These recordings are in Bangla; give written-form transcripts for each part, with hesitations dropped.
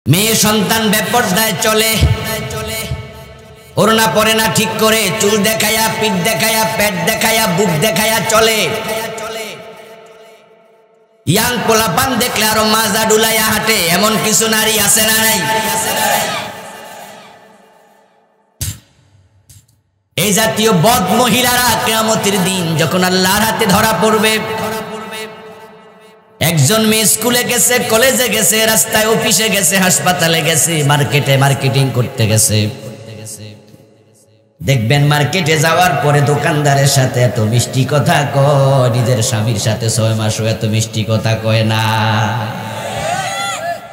মেয়ে সন্তান বেপরদায় চলে, ওড়না পরে না ঠিক করে, চুল দেখায়া, পিঠ দেখায়া, পেট দেখায়া, বুক দেখায়া চলে। ইয়াং পোলাপান দেখলে আরো মাজা ডুলাইয়া হাঁটে, এমন কিছু নারী আছে না নাই? এই জাতীয় বদ মহিলারা কিয়ামতের দিন যখন আল্লাহর হাতে ধরা পড়বে, একজন মেয়ে স্কুলে গেছে, কলেজে গেছে, রাস্তায় অফিসে গেছে, হাসপাতালে গেছে, মার্কেটে মার্কেটিং করতে গেছে, দেখবেন মার্কেটে যাওয়ার পরে দোকানদারের সাথে এত মিষ্টি কথা কয়, নিজের স্বামীর সাথে 6 মাসও এত মিষ্টি কথা কয় না,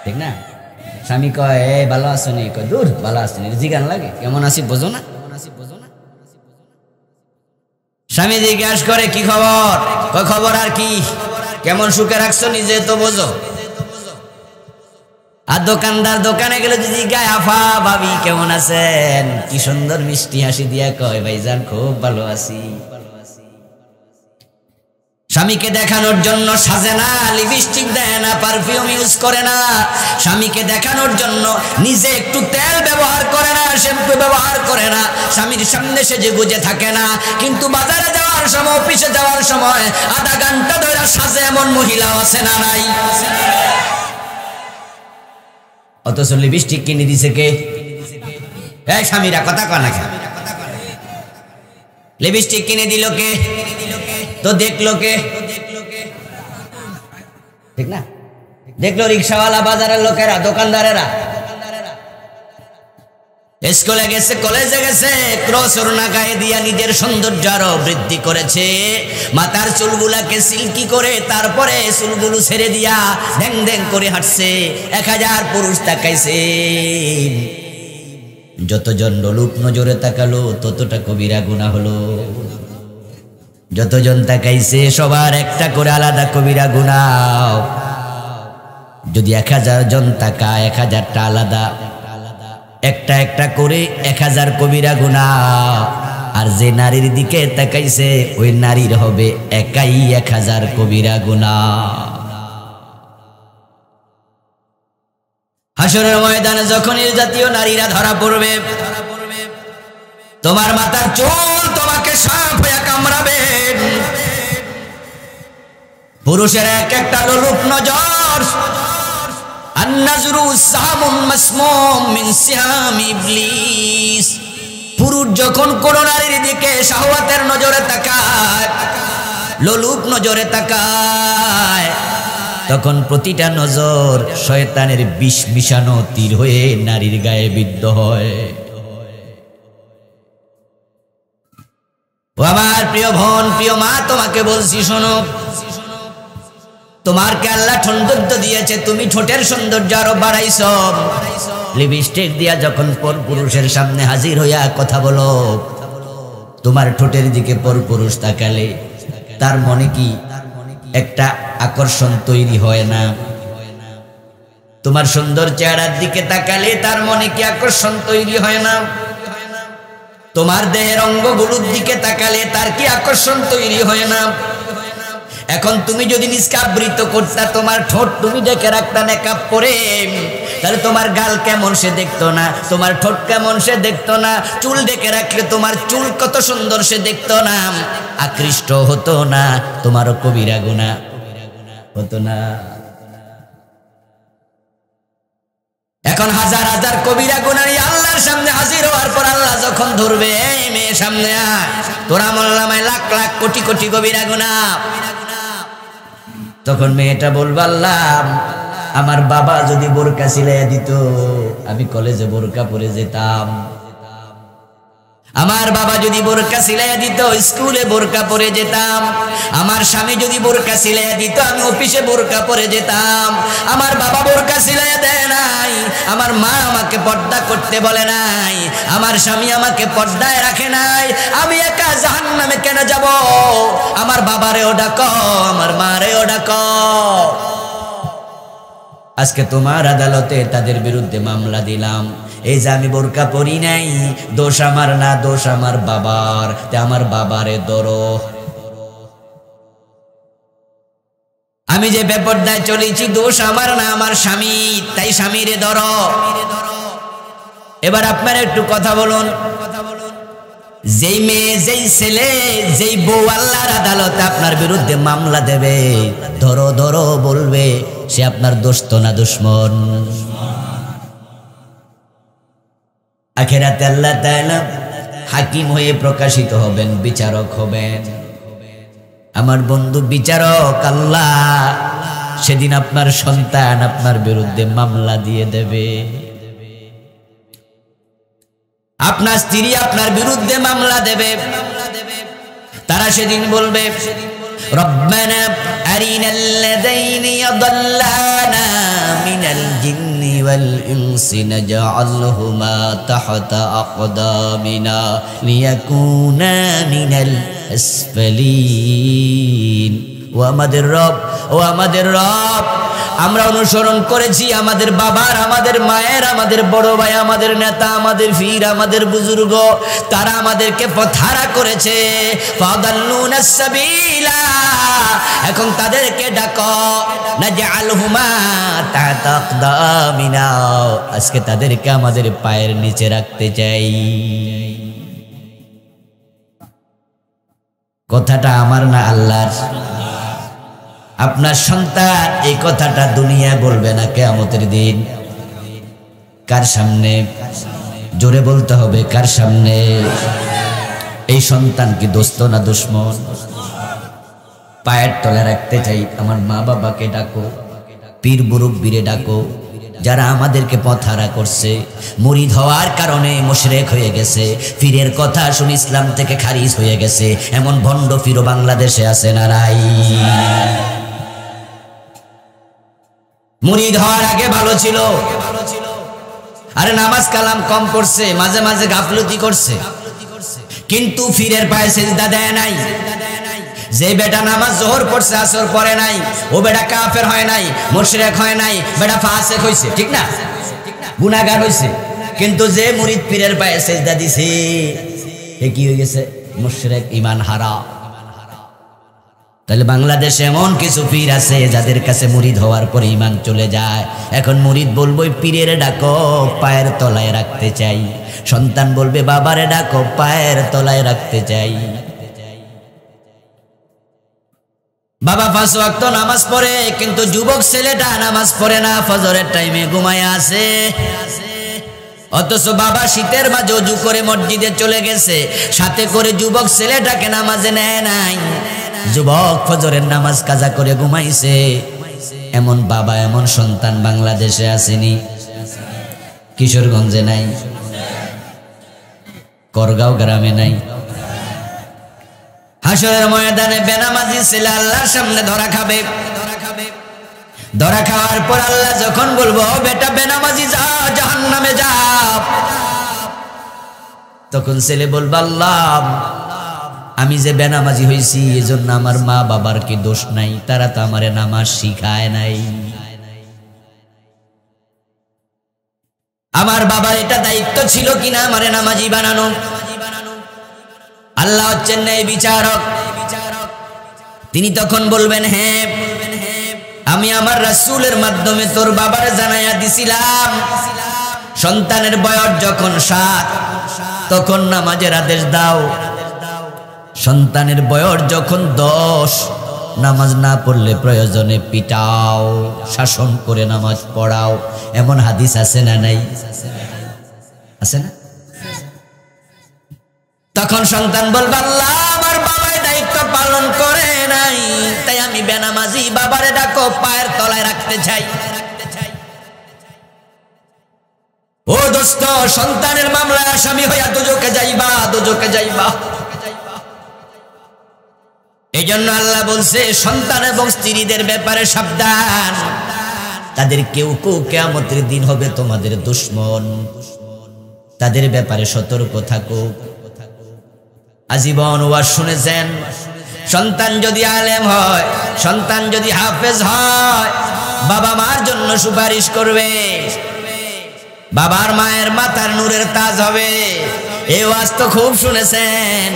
ঠিক না? স্বামী কয় এই ভালো আছো নি, কয় দূর ভালো আছো নি, জিগান লাগে কেমন আছি বোঝো না? স্বামী জিজ্ঞাসা করে কি খবর, কয় খবর আর কি, কেমন সুখে রাখছো নিজে তো বোঝো। আর দোকানদার দোকানে গেলে যদি গায়ে আফা ভাবি কেমন আছেন, কি সুন্দর মিষ্টি হাসি দিয়া কয় ভাইজান খুব ভালো আছি। স্বামীকে দেখানোর জন্য সাজে না, লিপস্টিক দেয় না, পারফিউম ইউজ করে না, স্বামীকে দেখানোর জন্য নিজে একটু তেল ব্যবহার করে না, শ্যাম্পু ব্যবহার করে না, স্বামীর সামনে সেজে গুজে থাকে না, কিন্তু বাজারে যাওয়ার সময়, অফিসে যাওয়ার সময় আধা ঘন্টা ধরে সাজে এমন মহিলা আছে না নাই? অথচ লিপস্টিক কিনে দিছে কে? এই স্বামীরা কথা কয় না কেন? লিপস্টিক কিনে দিল কে? তো দেখলো কে? ঠিক না? দেখলো রিক্সাওয়ালা, বাজারের লোকেরা, দোকানদারেরা। স্কুলে গেছে, কলেজে গেছে, ক্রস ওড়না গায়ে দিয়া নিজের সৌন্দর্য আরো বৃদ্ধি করেছে, মাথার চুলগুলাকে সিল্কি করে তারপরে চুলগুলো ছেড়ে দিয়া ড্যাং ড্যাং করে হাঁটছে। 1000 পুরুষ তাকাইছে, যতজন লোক নজরে তাকালো ততটা কবিরা গুনাহ হলো। যতজন তাকাইছে সবার একটা করে আলাদা কবিরা গুনাহ। যদি 1000 জন তাকায়, 1000টা আলাদা, একটা একটা করে 1000 কবিরা গুনাহ। আর যে নারীর দিকে তাকাইছে ওই নারীর হবে একাই 1000 কবিরা গুনাহ। হাসরের ময়দানে যখন এই জাতীয় নারীরা ধরা পড়বে, তোমার মাথার চুল তোমাকে সাপ হয়ে কামড়াবে। পুরুষের এক একটা লোলুপ নজর, আন-নাজরু সাহামুন মাসমুম মিন সিহাম ইবলিস। পুরুষ যখন কোন নারীর দিকে শাহওয়াতের নজরে তাকায়, লোলুপ নজরে তাকায়, তখন প্রতিটা নজর শয়তানের বিষ মিশানো তীর হয়ে নারীর গায়ে বিদ্ধ হয়। ও আমার প্রিয় বোন, প্রিয় মা, তোমাকে বলছি শোনো, তোমারকে আল্লাহ সৌন্দর্য দিয়েছে, তুমি ঠোঁটের সৌন্দর্য আরো বাড়াইছ। লিপস্টিক দিয়া যখন পরপুরুষের সামনে হাজির হইয়া কথা বলো, তোমার ঠোঁটের দিকে পরপুরুষ তাকালে তার মনে কি একটা আকর্ষণ তৈরি হয় না? তোমার সুন্দর চেহারার দিকে তাকালে তার মনে কি আকর্ষণ তৈরি হয় না? তোমার দেহের অঙ্গগুলোর দিকে তাকালে তার কি আকর্ষণ তৈরি হয় না? এখন তুমি যদি নিষ্কাবৃত করতা তোমার ঠোঁট, তুমি ডেকে রাখতা মেকআপ করে, তাহলে তোমার গাল কেমন সে দেখতো না, তোমার ঠোঁট কেমন সে দেখতো না, চুল ডেকে রাখলে তোমার চুল কত সুন্দর সে দেখতো না, আকৃষ্ট হতো না, তোমারও কবিরা গুনাহ হতো না। এখন হাজার হাজার কবিরা গুনাহ নিয়ে আল্লাহর সামনে হাজির হওয়ার পর আল্লাহ যখন ধরবে, এই মেয়ে সামনে আয়, তোর আমলনামায় লাখ লাখ কোটি কোটি কবিরা গুনাহ, তখন মেয়েটা বলবে আল্লাহ আমার বাবা যদি বোরকা সিলাইয়া দিত আমি কলেজে বোরকা পরে যেতাম, আমার বাবা যদি বোরকা সিলাইয়া দিত স্কুলে বোরকা পরে যেতাম, আমার স্বামী যদি বোরকা সিলাইয়া দিত আমি অফিসে বোরকা পরে যেতাম, আমার বাবা বোরকা সিলাইয়া দেয় নাই, আমার মা আমাকে পর্দা করতে বলে নাই, আমার স্বামী আমাকে পর্দায় রাখে নাই, আমি একা জাহান্নামে কেন যাব? আমার বাবারেও ডাকো, আমার মারেও ডাকো। আজকে তোমার আদালতে তাদের বিরুদ্ধে মামলা দিলাম, এই যে আমি বোরকা পরি নাই, দোষ আমার না, দোষ আমার বাবার, তে আমার বাবারে ধরো। আমি যে বেপরদায় চলেছি দোষ আমার না আমার স্বামী, তাই স্বামীরে ধরো। এবার আপনারা একটু কথা বলুন, যেই মেয়ে, যেই ছেলে, যেই বউ আল্লাহর আদালতে আপনার বিরুদ্ধে মামলা দেবে, ধরো ধরো বলবে, সে আপনার দোস্ত না দুশ্মন? আখিরাতে আল্লাহ তাআলা হাকিম হয়ে প্রকাশিত হবেন, বিচারক হবেন। আমার বন্ধু বিচারক আল্লাহ, সেদিন আপনার সন্তান আপনার বিরুদ্ধে মামলা দিয়ে দেবে, আপনার স্ত্রী আপনার বিরুদ্ধে মামলা দেবে। তারা সেদিন বলবে, রব্বানা আরিনাল্লাযাইনি ইয়াদাল্লানা মিনাল জিন্নি ওয়াল ইনসি নাজআলহুমা তাহতা আকদামিনা লিয়াকুনা মিনাল আসফালিন। ও আমাদের রব, ও আমাদের রব, আমরা অনুসরণ করেছি আমাদের বাবার, আমাদের মায়ের, আমাদের বড় ভাই, আমাদের নেতা, আমাদের পীর, আমাদের বুজুর্গ, তারা আমাদেরকে পথহারা করেছে। ফাদাল্লুনাস সাবিলা, এখন তাদেরকে ডাকো, নাজআলহুমা তাহতা আকদামিনা, আজকে তাদেরকে আমাদের পায়ের নিচে রাখতে চাই। কথাটা আমার না আল্লাহর? আপনার সন্তান এই কথাটা দুনিয়া বলবে না কিয়ামতের দিন। কার সামনে? জোরে বলতে হবে, কার সামনে? এই সন্তান কি দোস্ত না দুশ্মন? পায়ের তলে রাখতে চাই। আমার মা বাবাকে ডাকো, পীর মুরব্বিরে ডাকো, যারা আমাদেরকে পথহারা করছে, মুরিদ হওয়ার কারণে মুশরিক হয়ে গেছে, পীরের কথা শুনে ইসলাম থেকে খারিজ হয়ে গেছে, এমন ভণ্ড পীর বাংলাদেশে আছে না নাই? মুরিদ হওয়ার আগে ভালো ছিল, আরে নামাজ কালাম কম পড়ছে, মাঝে মাঝে গাফলতি করছে, কিন্তু পীরের পায়ে সিজদা দেয় নাই। যে বেটা নামাজ জোহর পড়ছে আসর পড়ে নাই, ও বেটা কাফের হয় নাই, মুশরিক হয় নাই, বেটা ফাসিক হইছে, ঠিক না? গুনাহগার হইছে। কিন্তু যে মুরিদ পীরের পায়ে সিজদা দিছে, এ কি হয়ে গেছে? মুশরিক, ঈমান হারা। তাহলে বাংলাদেশে এমন কিছু পীর আছে যাদের কাছে মুরিদ হওয়ার পরে ঈমান চলে যায়। এখন মুরিদ বলবো পীরের ডাকো, পায়ের তলায় রাখতে চাই। সন্তান বলবে বাবারে ডাকো, পায়ের তলায় রাখতে চাই। বাবা 5 ওয়াক্ত নামাজ পড়ে, কিন্তু যুবক ছেলেটা নামাজ পড়ে না, ফজরের টাইমে ঘুমায় আছে। অথচ বাবা শীতের মাঝে ওযু করে মসজিদে চলে গেছে, সাথে করে যুবক ছেলেটাকে নামাজে নেয় নাই। যুবক ফজরের নামাজ কাজা করে ঘুমাইছে। এমন বাবা, এমন সন্তান বাংলাদেশে আসেনি? কিশোরগঞ্জে নাই, করগাঁও গ্রামে নাই। হাসরের ময়দানে বেনামাজি ছেলে আল্লাহর সামনে ধরা খাবে। ধরা খাওয়ার পর আল্লাহ যখন বলবো বেটা বেনামাজি যা, জাহান্নামে যা, তখন ছেলে বলবে আল্লাহ আমি যে বেনামাজি হইছি এজন্য আমার মা বাবার কি দোষ নাই? তারা তো আমারে নামাজ শিখায় নাই। আমার বাবার এটা দায়িত্ব ছিল কিনা আমারে নামাজি বানানো? আল্লাহ হচ্ছেন ন্যায় বিচারক। তিনি তখন বলবেন হ্যাঁ, আমি আমার রাসূলের মাধ্যমে তোর বাবারে জানাইয়া দিছিলাম, সন্তানের বয়স যখন 7 তখন নামাজের আদেশ দাও, সন্তানের বয়স যখন 10 নামাজ না পড়লে প্রয়োজনে পিটাও, শাসন করে নামাজ পড়াও। এমন হাদিস আছে না নাই? আছে না? তখন সন্তান বলবে আল্লাহ আমার বাবার দায়িত্ব পালন করে নাই, তাই আমি বেনামাজি, বাবারে ডাকো, পায়ের তলায় রাখতে চাই। ও দোস্ত, সন্তানের মামলায় আসামি হইয়া দোজখে যাইবা, দোজখে যাইবা। এই জন্য আল্লাহ বলছে সন্তান এবং স্ত্রীদের ব্যাপারে সাবধান, তাদের কেউ কেউ কিয়ামতের দিন হবে তোমাদের দুশমন, তাদের ব্যাপারে সতর্ক থাকো। আজীবন ওয়াজ শুনেছেন, সন্তান যদি আলেম হয়, সন্তান যদি হাফেজ হয়, বাবা মার জন্য সুপারিশ করবে, বাবার মায়ের মাথার নূরের তাজ হবে। এই ওয়াজ তো খুব শুনেছেন।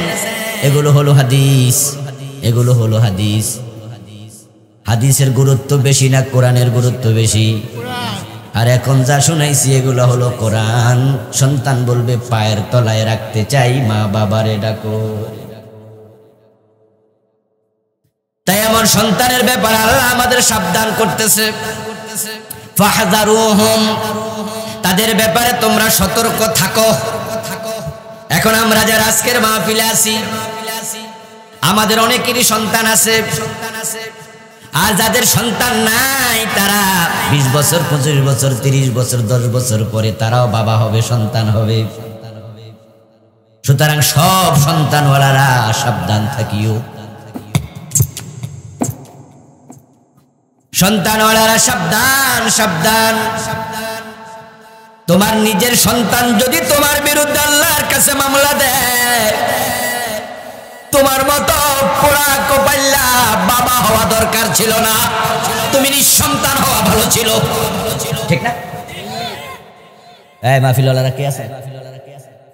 এগুলো হলো হাদিস, এগুলো হলো হাদিস। হাদিসের গুরুত্ব বেশি না কোরআনের গুরুত্ব বেশি? আর এখন যা শুনাইছি এগুলো হলো কোরআন। সন্তান বলবে পায়ের তলায় রাখতে চাই, মা বাবারে ডাকো। তাই আমার সন্তানের ব্যাপারে আল্লাহ আমাদের সাবধান করতেছে, ফাহযারুহুম, তাদের ব্যাপারে তোমরা সতর্ক থাকো। এখন আমরা যারা আজকের মাহফিলে আছি, আমাদের অনেকেরই সন্তান আছে, আর যাদের সন্তান নাই তারা 20 বছর 25 বছর 30 বছর 10 বছর পরে তারাও বাবা হবে, সন্তান হবে। সুতরাং সব সন্তানওয়ালারা সাবধান থাকিও, সন্তানওয়ালারা সাবধান সাবধান। তোমার নিজের সন্তান যদি তোমার বিরুদ্ধে আল্লাহর কাছে মামলা দেয়, তোমার মতো পোড়া কপাল্লা বাবা হওয়া দরকার ছিল না, তুমি নিঃসন্তান হওয়া ভালো ছিল, ঠিক না? এই মাহফিলওয়ালারা কে আছে?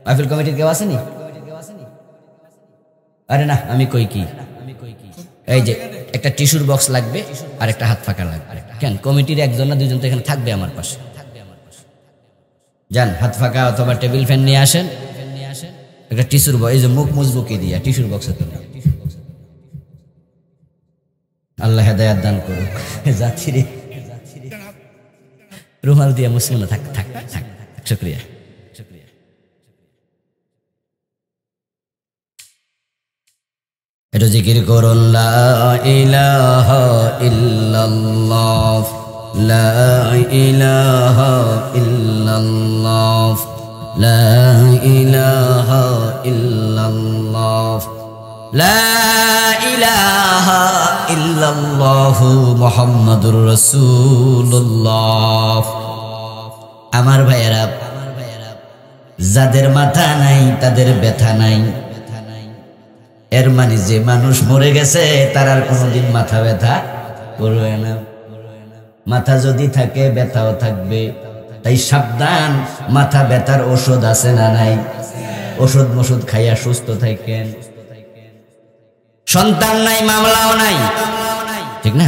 মাহফিল কমিটির কেউ আসেনি? আরে না, আমি কই কি, এই যে একটা টিস্যুর বক্স লাগবে আর একটা হাত ফাঁকা লাগবে। কেন কমিটির একজন না দুজন তো এখানে থাকবে আমার পাশে, যান হাত ফাঁকা অথবা টেবিল ফ্যান নিয়ে আসেন, একটা টিস্যুর বক্স, এই যে মুখ মজবুকি দিয়া টিস্যুর বক্সে তো আল্লাহ হেদায়াত দান করুক। যাচ্ছি রে, রুমাল দিয়া মুসলিম থাক থাক থাক। শুকরিয়া। এটা জিকির করুন, লা ইলাহা ইল্লাল্লাহ, লা ইলাহা ইল্লাল্লাহ, লা ইলাহা ইল্লাল্লাহ, লা ইলাহা ইল্লাল্লাহ মুহাম্মাদুর রাসূলুল্লাহ। আমার ভাইয়েরা, যাদের মাথা নাই তাদের ব্যথা নাই। এর মানে যে মানুষ মরে গেছে তার আর কোনোদিন মাথা ব্যথা করবে না। মাথা যদি থাকে ব্যথাও থাকবে। তাই সাবধান, মাথা ব্যথার ওষুধ আছে না নাই? ওষুধ মষুধ খাইয়া সুস্থ থাকেন। সন্তান নাই, মামলাও নাই, ঠিক না?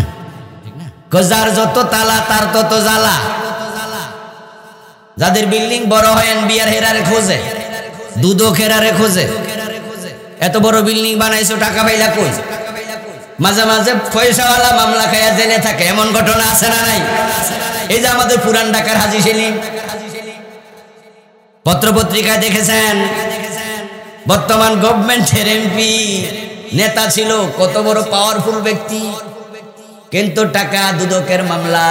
যার যত তালা তার তত জ্বালা। যাদের বিল্ডিং বড় হয় বিয়ার হেরারে খোঁজে, দুধও খেরারে খোঁজে। এত বড় বিল্ডিং বানাইছো, টাকা পাইলা কই? মাঝে মাঝে পয়সাওয়ালা মামলা খাইয়া জেলে থাকে, এমন ঘটনা আছে না নাই? এই যে আমাদের পুরান ঢাকার হাজী সেলিম, পত্রপত্রিকায় দেখেছেন, বর্তমান গভর্নমেন্টের এমপি, নেতা ছিল, কত বড় পাওয়ারফুল ব্যক্তি, কিন্তু টাকা দুদকের মামলা,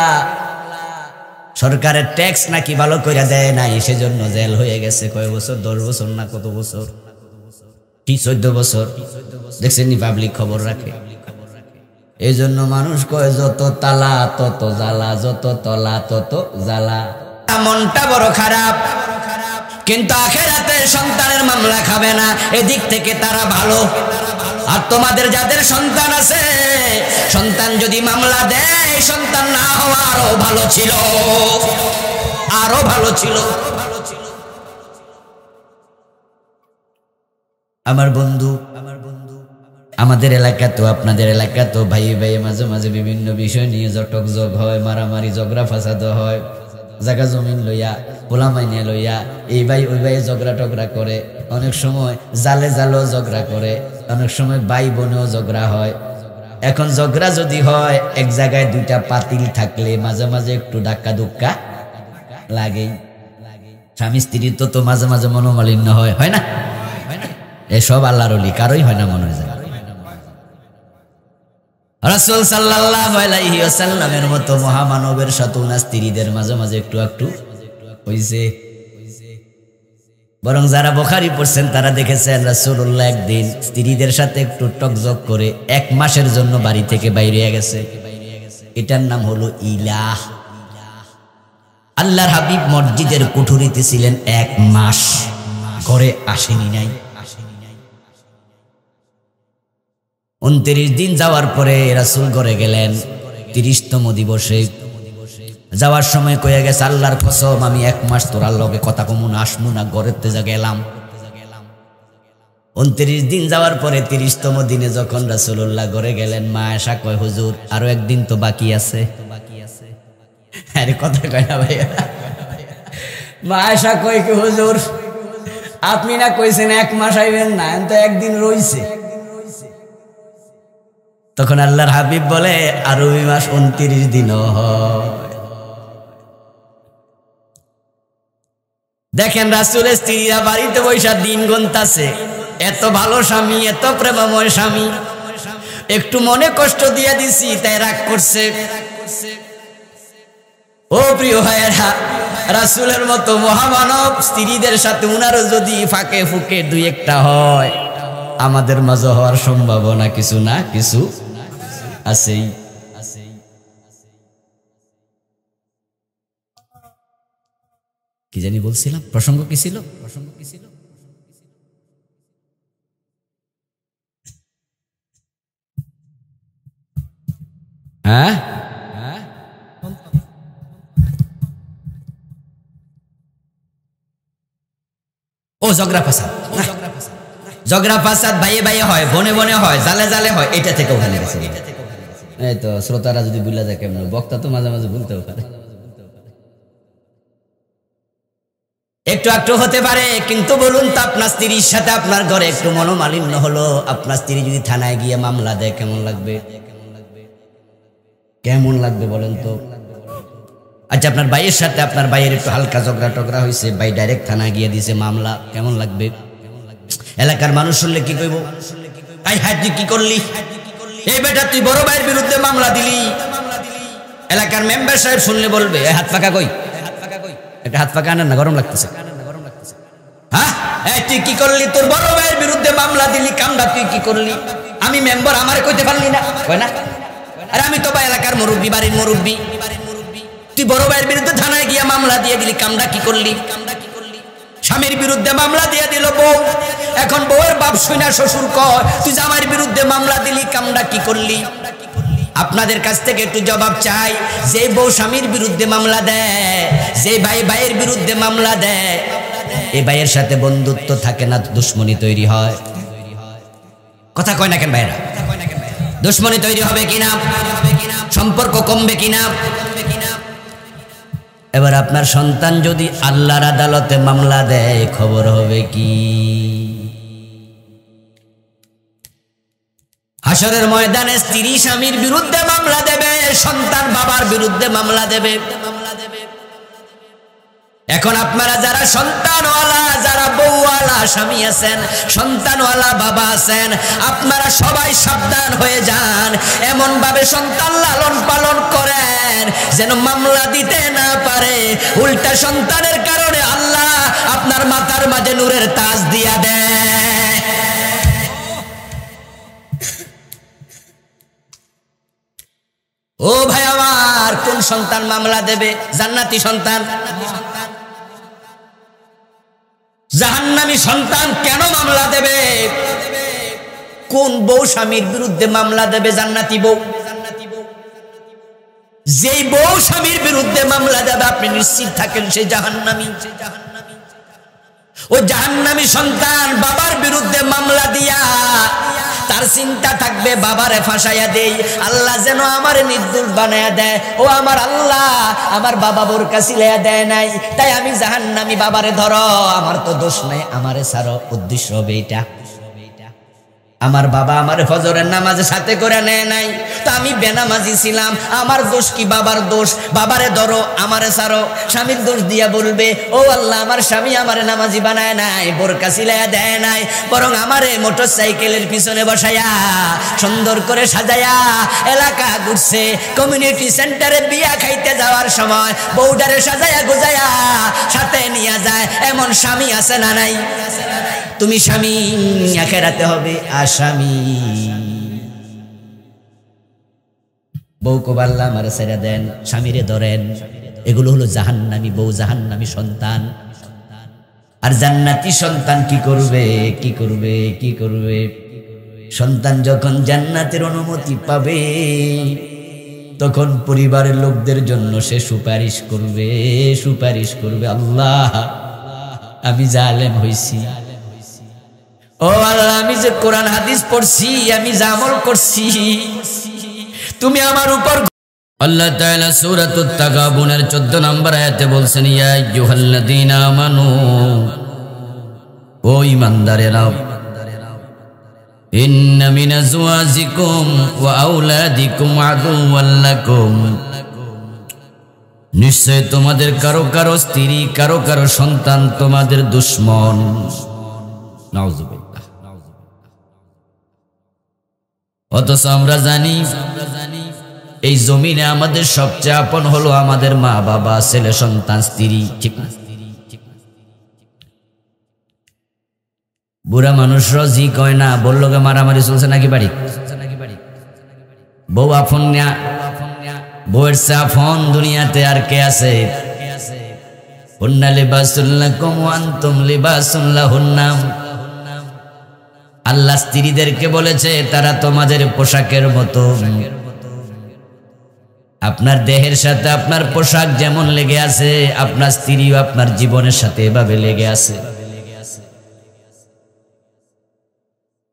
সরকারের ট্যাক্স নাকি ভালো করে দেয় নাই, সেজন্য জেল হয়ে গেছে। কয় বছর? 10 বছর না কত বছর, 14 বছর। দেখছেন পাবলিক খবর রাখে। এই জন্য মানুষ কয় যত তালা তত জ্বালা, যত তলা তত জ্বালা। মনটা বড় খারাপ, কিন্তু আখিরাতে সন্তানের মামলা খাবে না, এদিক থেকে তারা ভালো। আর তোমাদের যাদের সন্তান আছে, সন্তান যদি মামলা দেয়, সন্তান না হওয়া আরো ভালো ছিল, আরো ভালো ছিল। আমার বন্ধু, আমাদের এলাকা তো আপনাদের এলাকা তো ভাই ভাই মাঝে মাঝে বিভিন্ন বিষয় নিয়ে জটক জগ হয়, মারামারি ঝগড়া ফাসাদ হয়, জায়গা জমিন লইয়া, পোলা মাইনে লইয়া, এই ভাই ওই ভাই ঝগড়া টগড়া করে। অনেক সময় জালে জালেও ঝগড়া করে, অনেক সময় ভাই বোনেও ঝগড়া হয়। এখন ঝগড়া যদি হয়, এক জায়গায় দুইটা পাতিল থাকলে মাঝে মাঝে একটু ধাক্কা ধুক্কা লাগেই। স্বামী স্ত্রীর তো মাঝে মাঝে মনোমালিন্য হয়, হয় না? এসব আল্লাহর ওলি, কারোই হয় না মনে হয়। রাসূল সাল্লাল্লাহু আলাইহি ওয়াসাল্লামের মতো মহামানবের সাথে উনার স্ত্রীদের মাঝে মাঝে একটু একটু হইছে। বরং যারা বুখারী পড়ছেন তারা দেখেছেন রাসূলুল্লাহ একদিন স্ত্রীদের সাথে একটু টকজক করে 1 মাসের জন্য বাড়ি থেকে বাইরে গেছে। এটার নাম হলো ইলাহ। আল্লাহর হাবিব মসজিদের কুঠুরিতে ছিলেন 1 মাস, ঘরে আসেনি নাই। 29 দিন যাওয়ার পরে রাসূল ঘরে গেলেন 30তম দিবসে। যাওয়ার সময় কয়ে গেছে, আল্লাহর কসম আমি 1 মাস তোর লগে কথা কমু না, আসমু না, ঘরের তেজা গেলাম। 29 দিন যাওয়ার পরে 30তম দিনে যখন রাসূলুল্লাহ ঘরে গেলেন, মা আয়েশা কয়, হুজুর আরো একদিন তো বাকি আছে। আরে কথা কয় না ভাইয়া। মা আয়েশা কয় কি হুজুর, আপনি না কইছেন 1 মাস আইবেন না, তো একদিন রইছে। তখন আল্লাহর হাবিব বলে, আরবি মাস 29 দিনও হয়। দেখেন রাসূলের স্ত্রীরা বাড়িতে বৈশা দিন গুনতাছে। এত ভালো স্বামী, এত প্রেমময় স্বামী, একটু মনে কষ্ট দিয়ে দিছি তাই রাগ করছে। ও প্রিয় ভাইয়েরা, রাসূলের মতো মহামানব স্ত্রীদের সাথে উনারও যদি ফাঁকে ফুকে 2-1টা হয়, আমাদের মাঝে হওয়ার সম্ভাবনা কিছু না কিছু আছেই। কি জানি বলছিলাম, প্রসঙ্গ কি ছিল? হ্যাঁ, ও ঝগড়া ফাসাদ। ঝগড়া ফাসাদ ভাইয়ে ভাইয়ে হয়, বনে বনে হয়, জালে জালে হয়, এটা থেকে ওখানে গেছে। এই তো শ্রোতারা যদি ভুলে যায় কেমন, বক্তা তো মাঝে মাঝে ভুলতেও পারে, একটু একটু হতে পারে। কিন্তু বলুন তো, আপনার স্ত্রীর সাথে আপনার ঘরে একটু মনোমালিন্য হলো, আপনার স্ত্রী যদি থানায় গিয়ে মামলা দেয়, কেমন লাগবে? কেমন লাগবে বলেন তো? আচ্ছা, আপনার ভাইয়ের সাথে আপনার ভাইয়ের একটু হালকা ঝগড়া টগড়া হয়েছে, ভাই ডাইরেক্ট থানায় গিয়ে দিছে মামলা, কেমন লাগবে? এলাকার মানুষ শুনলে কি কইব? আই হাই, তুই কি করলি? এই বেটা তুই বড় ভাইয়ের বিরুদ্ধে মামলা দিলি। এলাকার মেম্বার সাহেব শুনলে বলবে, হাত পাকা কই, একটা হাত পাকা আনেন না, গরম লাগতেছে। হ্যাঁ, তুই কি করলি? তোর বড় ভাইয়ের বিরুদ্ধে মামলা দিলি, কামটা তুই কি করলি? আমি মেম্বার, আমারে কইতে পারলি না? কয় না। আরে আমি তো বা এলাকার মুরব্বী, বাড়ির মুরব্বী, তুই বড় ভাইয়ের বিরুদ্ধে থানায় গিয়ে মামলা দিয়ে দিলি, কামটা কি করলি? স্বামীর বিরুদ্ধে মামলা দিয়ে দিল বউ, এখন বউয়ের বাপ শুনা শ্বশুর কয় তুই জামাইয়ের বিরুদ্ধে মামলা দিলি, কামটা কি করলি? আপনাদের কাছ থেকে একটু জবাব চাই, যে বউ স্বামীর বিরুদ্ধে মামলা দেয়, যে ভাই ভাইয়ের বিরুদ্ধে মামলা দেয়, এই ভাইয়ের সাথে বন্ধুত্ব থাকে না, দুশ্মনী তৈরি হয়। কথা কয় না কেন ভাইরা? দুশ্মনী তৈরি হবে কিনা, সম্পর্ক কমবে কিনা? এবার আপনার সন্তান যদি আল্লাহর আদালতে মামলা দেয়, খবর হবে কি? হাসরের ময়দানে স্ত্রী স্বামীর বিরুদ্ধে মামলা দেবে, সন্তান বাবার বিরুদ্ধে মামলা দেবে। এখন আপনারা যারা সন্তানওয়ালা, যারা বউওয়ালা স্বামী আছেন, সন্তানওয়ালা বাবা আছেন, আপনারা সবাই সাবধান হয়ে যান। এমন ভাবে সন্তান লালন পালন করেন যেন মামলা দিতে না পারে। উল্টা সন্তানের কারণে আল্লাহ আপনার মাথার মাঝে নূরের তাজ দিয়া দেয়। ও ভাই আমার, কোন সন্তান মামলা দেবে? জান্নাতি সন্তান। জাহান্নামী সন্তান কেন মামলা দেবে? কোন বউ স্বামীর বিরুদ্ধে মামলা দেবে? জান্নাতি বউ। যেই বউ স্বামীর বিরুদ্ধে মামলা দেবে, আপনি নিশ্চিত থাকেন সে জাহান্নামী। ও জাহান্নামী সন্তান বাবার বিরুদ্ধে মামলা দিয়া তার চিন্তা থাকবে, বাবারে ফাঁসাইয়া দেই, আল্লাহ যেন আমারে নির্দোষ বানায়া দেয়। ও আমার আল্লাহ, আমার বাবা বোরকা সিলাইয়া দেয় নাই, তাই আমি জাহান্নামী, বাবারে ধরো, আমার তো দোষ নাই, আমারে ছাড়ো। উদ্দেশ্য হবে এটা। আমার বাবা আমার ফজরের নামাজে সাথে করে নেয় নাই, তো আমি বেনামাজি ছিলাম, আমার দোষ কি? বাবার দোষ। বাবারে ধরো, আমারে ছাড়ো। স্বামীর দোষ দিয়া বলবে, ও আল্লাহ, আমার স্বামী আমারে নামাজি বানায় নাই, বোরকা সিলাইয়া দেয় নাই, বরং আমারে মোটর সাইকেলের পিছনে বসাইয়া সুন্দর করে সাজাইয়া এলাকা ঘুরছে। কমিউনিটি সেন্টারে বিয়া খাইতে যাওয়ার সময় বউডারে সাজাইয়া গুজাইয়া সাথে নিয়ে যায়। এমন স্বামী আছে না নাই? তুমি স্বামী, আখেরাতে হবে আসামি। বউকে বললাম আমারে ছেড়ে দেন, স্বামীরে ধরেন। এগুলো হলো জাহান্নামী বউ, জাহান্নামী সন্তান। আর জান্নাতি সন্তান কি করবে? কি করবে? কি করবে? সন্তান যখন জান্নাতের অনুমতি পাবে, তখন পরিবারের লোকদের জন্য সে সুপারিশ করবে, সুপারিশ করবে, আল্লাহ আমি জালেম হইছি, ও আল্লাহ, আমি যে কোরআন হাদিস পড়ছি, আমি যে আমল করছি, তুমি আমার উপর। আল্লাহ তাআলা সূরাতুত তাগাবুনের 14 নম্বর আয়াতে বলছেন, ইয়া আইয়ুহাল্লাযীনা আমানু, ও ঈমানদারেরা, ইন্না মিন আজওয়াজিকুম ওয়া আওলাদিকুম আদুওয়াল লাকুম, নিশ্চয় তোমাদের কারো কারো স্ত্রী, কারো কারো সন্তান তোমাদের দুশমন। নাউযুবিল্লাহ। অথচ আমরা জানি এই জমিনে আমাদের সবচেয়ে আপন হলো আমাদের মা বাবা, ছেলে সন্তান, স্ত্রী, ঠিক না? বুড়া মানুষরা জি কয় না, বললো গে মারামারি চলছে নাকি বাড়ি? বউ আপন না, বউয়ের চেয়ে আপন দুনিয়াতে আর কে আছে? হুন্না লিবাসুল লাকুম ওয়া আনতুম লিবাসুল লাহুন্না। আল্লাহ স্ত্রীদেরকে বলেছে তারা তোমাদের পোশাকের মতো। আপনার দেহের সাথে আপনার পোশাক যেমন লেগে আছে, আপনার স্ত্রীও আপনার জীবনের সাথে এভাবে লেগে আছে।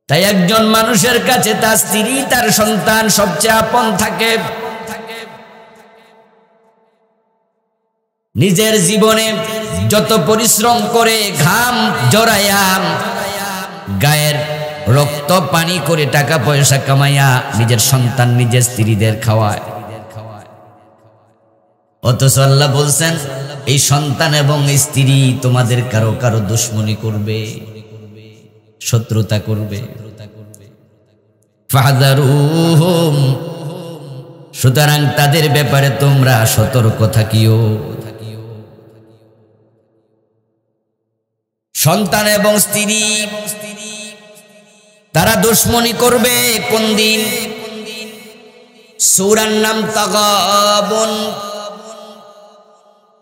তাই একজন মানুষের কাছে তার স্ত্রী, তার সন্তান সবচেয়ে আপন থাকে। নিজের জীবনে যত পরিশ্রম করে, ঘাম জড়াইয়া, গায়ের রক্ত পানি করে টাকা পয়সা কামাইয়া নিজের সন্তান, নিজের স্ত্রীদের খাওয়ায়, অথচ আল্লাহ বলছেন এই সন্তান এবং স্ত্রী তোমাদের কারো কারো দুশমনি করবে, শত্রুতা করবে। ফাহযারুহুম, সুতরাং তাদের ব্যাপারে তোমরা সতর্ক থাকিও। সন্তান এবং স্ত্রী তারা দুশমনি করবে কোন দিন? সূরার নাম তাগাবুন।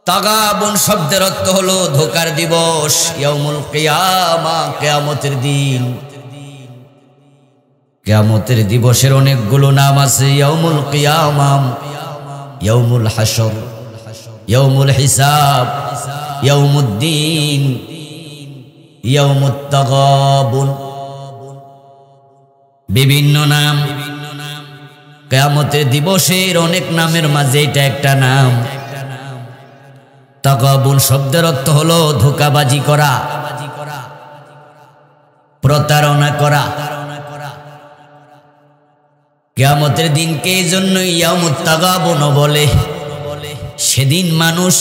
তাগাবুন শব্দের অর্থ হলো ধোঁকার দিবস, ইয়াউমুল কিয়ামা, কিয়ামতের দিন। কিয়ামতের দিবসের অনেকগুলো নাম আছে। ইয়াউমুল কিয়ামা, ইয়াউমুল হাশর, ইয়াউমুল হিসাব, ইয়াউমুদ্দিন, ইয়াউমুত তাগাবুন, বিভিন্ন নাম। কিয়ামতের দিবসের অনেক নামের মাঝে এটা একটা নাম। তাগাবুন শব্দের অর্থ হলো ধোঁকাবাজি করা, প্রতারণা করা। কিয়ামতের দিনকে এই জন্য ইয়াউমুত তাগাবুন বলে। সেদিন মানুষ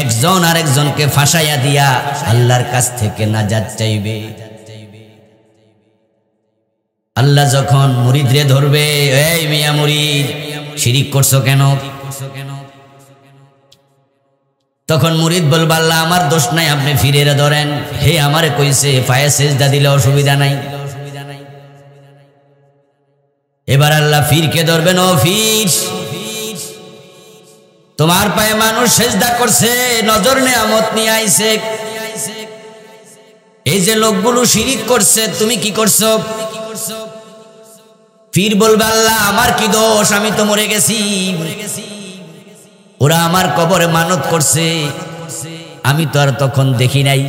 একজন আরেকজনকে ফাঁসাইয়া দিয়া আল্লাহর কাছ থেকে নাজাত চাইবে। আল্লাহ যখন মুরিদরে ধরবে, এই মিয়া মুরিদ, শিরিক করছো কেন? তখন মুরিদ বলবে, আল্লাহ আমার দোষ নাই, আপনি ফিরে ধরেন। হে আমারে কইছে পায়ে সেজদা দিলে অসুবিধা নাই। এবার আল্লাহ ফিরকে ধরবেন, ও ফির, তোমার পায়ে মানুষ সেজদা করছে, নজর নেয়ামত নিয়ে আইছে, এই যে লোকগুলো শিরিক করছে, তুমি কি করছো? ফির বলবে, আল্লাহ আমার কি দোষ, আমি তো মরে গেছি, ওরা আমার কবরে মানত করছে, আমি তো আর তখন দেখি নাই।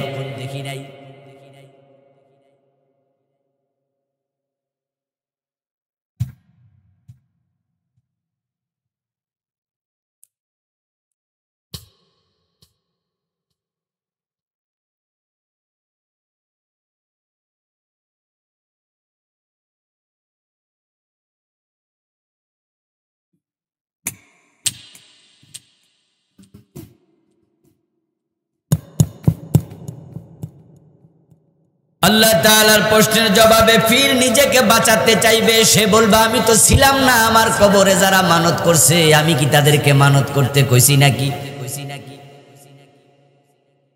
আল্লাহ তাআলার প্রশ্নের জবাবে ফির নিজেকে বাঁচাতে চাইবে। সে বলবে, আমি তো ছিলাম না, আমার কবরে যারা মানত করছে আমি কি তাদেরকে মানত করতে কইছি নাকি?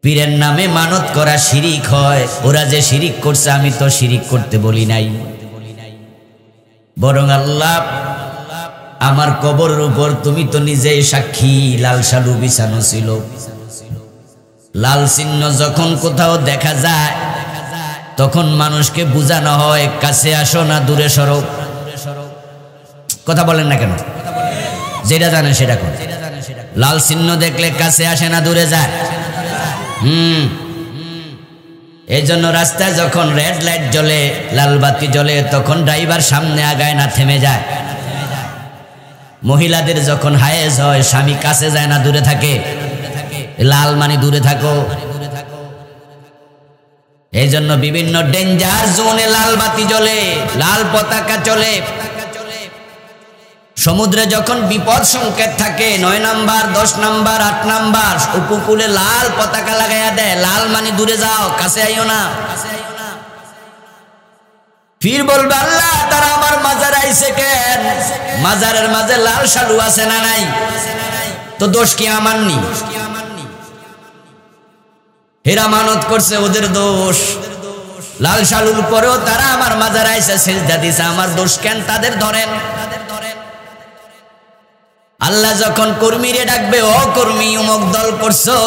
পীরের নামে মানত করা শিরিক হয়। ওরা যে শিরিক করছে আমি তো শিরিক করতে বলি নাই, বরং আল্লাহ আমার কবরের উপর তুমি তো নিজেই সাক্ষী, লাল শালু বিছানো ছিল। লাল চিহ্ন যখন কোথাও দেখা যায় তখন মানুষকে বুঝানো হয়, কাছে আসো না দূরে সরো। কথা বলেন না কেন? যেটা জানেন সেটা কোন। লাল চিহ্ন দেখলে কাছে আসে না দূরে যায়? এই জন্য রাস্তায় যখন রেড লাইট জ্বলে, লাল বাতি জ্বলে, তখন ড্রাইভার সামনে আগায় না, থেমে যায়। মহিলাদের যখন হায়েজ হয়, স্বামী কাছে যায় না, দূরে থাকে। লাল মানে দূরে থাকো। এই জন্য বিভিন্ন ডেঞ্জার জোনে লাল বাতি জ্বলে, লাল পতাকা চলে। সমুদ্রে যখন বিপদ সংকেত থাকে, 9 নাম্বার, 10 নাম্বার, 8 নাম্বার, উপকূলে লাল পতাকা লাগাইয়া দেয়। লাল মানে দূরে যাও, কাছে আইও না। ফির বলবে আল্লাহ, তারা আমার মাজার আইছে কেন? মাজারের মাঝে লাল শালু আছে না নাই? তো দোষ কি আমার নি? হেরা মানত করছে, ওদের দোষ। লাল শালুর পরেও তারা আমার মাজার আইসা সেজদা দিছে, আমার দোষ কেন? তাদের ধরেন। আল্লাহ যখন কর্মীরে ডাকবে, ও কর্মী অমুক দল করছো,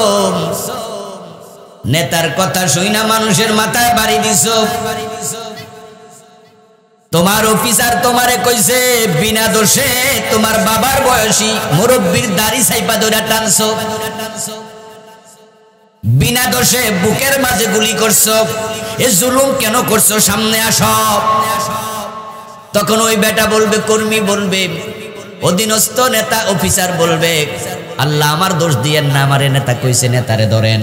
নেতার কথা শুইনা মানুষের মাথায় বাড়ি দিছো। তোমার অফিসার তোমারে কইছে বিনা দোষে তোমার বাবার বয়সী মুরব্বীর দাড়ি সাইপা ধরে টানছো, বিনা দোষে বুকের মাঝে গুলি করছো। এ জুলুম কেন করছো? সামনে আসো। তখন ওই বেটা বলবে, কর্মী বলবে, অধীনস্থ নেতা অফিসার বলবে, আল্লাহ আমার দোষ দিয়েন না, আমারে নেতা কইছে, নেতারে ধরেন।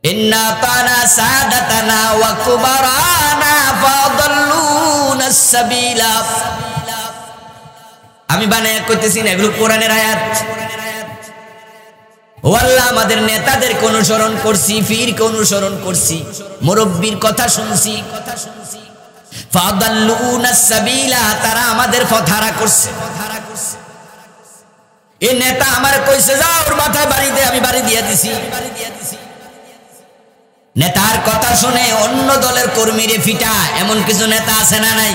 ইন্না তানা সাদাতানা ওয়া কুবারানা ফাদাল্লুনা সাবিলা। আমি বানায় কইতেছি না, এগুলো কোরআনের আয়াত। ও আল্লাহ, আমাদের নেতাদেরকে অনুসরণ করছি, ফিরকে অনুসরণ করছি, মুরব্বির কথা শুনছি। ফাদাল্লুনা সাবিলা, তারা আমাদের পথ হারা করছে। এই নেতা আমার কইছে যাও ওর মাথায় বাড়ি দে, আমি বাড়ি দিয়ে দিছি। নেতার কথা শুনে অন্য দলের কর্মীরে ফিটা, এমন কিছু নেতা আছে না নাই?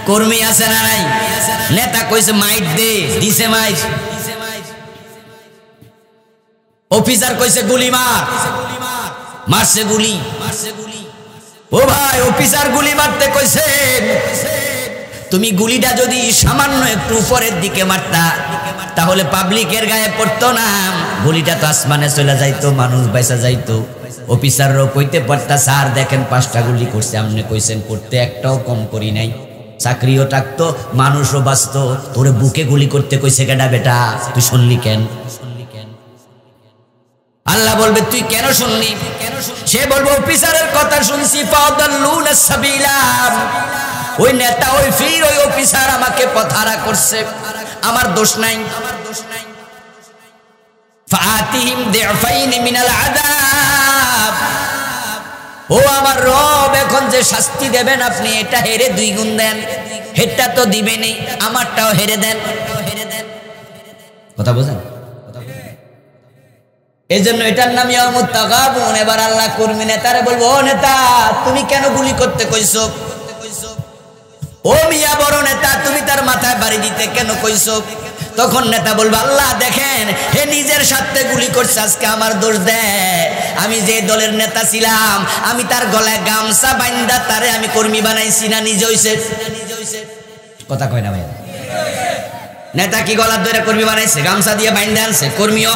কর্মী আছে না নাই? নেতা কইছে মাইট দে, দিছে মাইট। অফিসার কইছে গুলি মার, মারছে গুলি। ও ভাই, অফিসার গুলি মারতে কইছে, তুমি গুলিটা যদি সামান্য একটু উপরের দিকে মারতা, তাহলে পাবলিকের গায়ে পড়তো না, গুলিটা তো আসমানে চলে যাইতো, মানুষ বাইসা যাইতো। অফিসাররাও কইতে পারতা, স্যার দেখেন 5টা গুলি করছে, আপনি কইছেন করতে, একটাও কম করি নাই, চাকরিও থাকতো, মানুষও বাঁচতো। তোরে বুকে গুলি করতে কইছে কেডা বেটা? তুই শুনলি কেন? আল্লাহ বলবে তুই কেন শুনলি? সে বলবে অফিসারের কথা শুনছি। ফাদাল্লুনা সাবিলা, ওই নেতা, ওই ফির, ওই অফিসার আমাকে পথহারা করছে, আমার দোষ নাই। ফাতিহিম দিফাইন মিনাল আযাব, ও আমার রব, এখন যে শাস্তি দেবেন আপনি, এটা হেরে 2 গুণ দেন। হেরটা তো দিবেনই, আমারটাও হেরে দেন। কথা বুঝেন? এই জন্য এটার নাম ইয়াউমুত তাগাবুন। এবার আল্লাহ কর্মী নেতারে বলবো, ও নেতা, তুমি কেন গুলি করতে কইছো? ও মিয়া বড় নেতা, তুমি তার মাথায় বাড়ি দিতে কেন কইছো? তখন নেতা বলবে, আল্লাহ দেখেন, হে নিজের স্বার্থে গুলি করছে, আজকে আমার দোষ দেয়। আমি যে দলের নেতা ছিলাম, আমি তার গলায় গামছা বাইন্দা তারে আমি কর্মী বানাইছি না, নিজে হইছে। কথা কয় না ভাই? নেতা কি গলার ধরে কর্মী বানাইছে? গামছা দিয়ে বাইন্দা আনছে, কর্মীও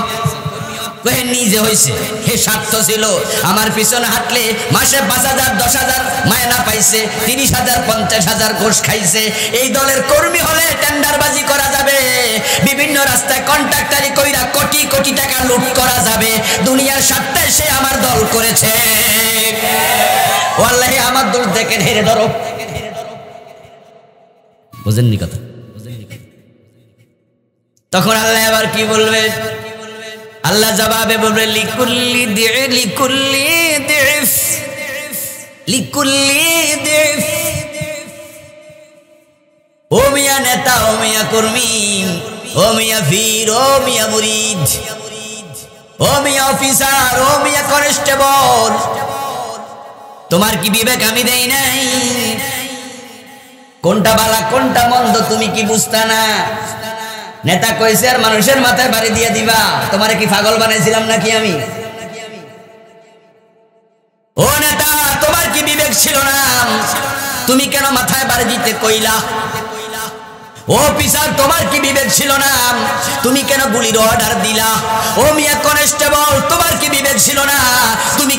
নিজে হইছে। হে স্বার্থ ছিল, আমার পিছনে হাঁটলে মাসে 5,000 10,000 মায়না পাইছে, 30,000 50,000 ঘোষ খাইছে। এই দলের কর্মী হলে টেন্ডারবাজি করা যাবে, বিভিন্ন রাস্তায় কন্ট্রাক্টারি কইরা কোটি কোটি টাকা লুট করা যাবে। দুনিয়ার স্বার্থে সে আমার দল করেছে। ওয়াল্লাহি আমার দোষ দেখে হেরে ধরো। বুঝেননি কথা? তখন আল্লাহ আবার কি বলবে? আল্লাহ জবাবে বলবে, লিকুল্লি দিফ। ও মিয়া নেতা, ও মিয়া কর্মী, ও মিয়া ফির, ও মিয়া মুরিদ, ও মিয়া অফিসার, ও মিয়া কনস্টেবল, তোমার কি বিবেক আমি দেই নাই? কোনটা বালা কোনটা মন্দ তুমি কি বুঝতা না? নেতা কইছে আর মানুষের মাথায় বাড়ি দিয়ে দিবা, তোমারে কি পাগল বানাইছিলাম নাকি আমি? ও নেতা, তোমার কি বিবেক ছিল না? তুমি কেন মাথায় বাড়ি দিতে কইলা? ও অফিসার, তোমার কি বিবেক ছিল না? তুমি কেন গুলির অর্ডার দিলা? ও মিয়া কনস্টেবল, তোমার কি বিবেক ছিল না? তুমি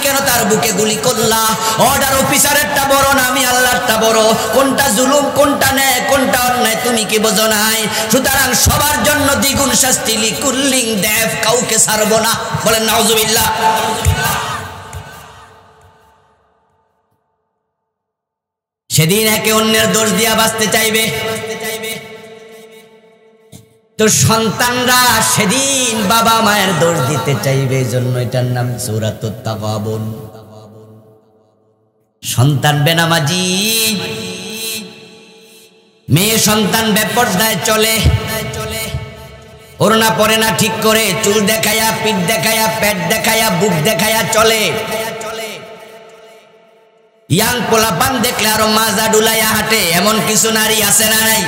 আল্লাহ, অর্ডার অফিসারেরটা বড় না আমি আল্লাহরটা বড়? কোনটা জুলুম, কোনটা ন্যায়, কোনটা অন্যায় তুমি কি বোঝো নাই? সুতরাং সবার জন্য দ্বিগুণ শাস্তি, লিকুল্লিং দেব, কাউকে ছাড়বো না। বলেন নাউজুবিল্লাহ। সেদিন একে অন্যের দোষ দিয়া বাঁচতে চাইবে, তো সন্তানরা সেদিন বাবা মায়ের দোষ দিতে চাইবে। এই জন্য এটার নাম সূরাতুত তাগাবুন। সন্তান বেনামাজি, মেয়ে সন্তান বেপরদায় চলে, ওড়না পরে না ঠিক করে, চুল দেখায়া, পিঠ দেখায়া, পেট দেখায়া, বুক দেখায়া চলে। ইয়াং পোলাপান দেখলে আরো মাজা ডুলাইয়া হাঁটে, এমন কিছু নারী আছে না নাই?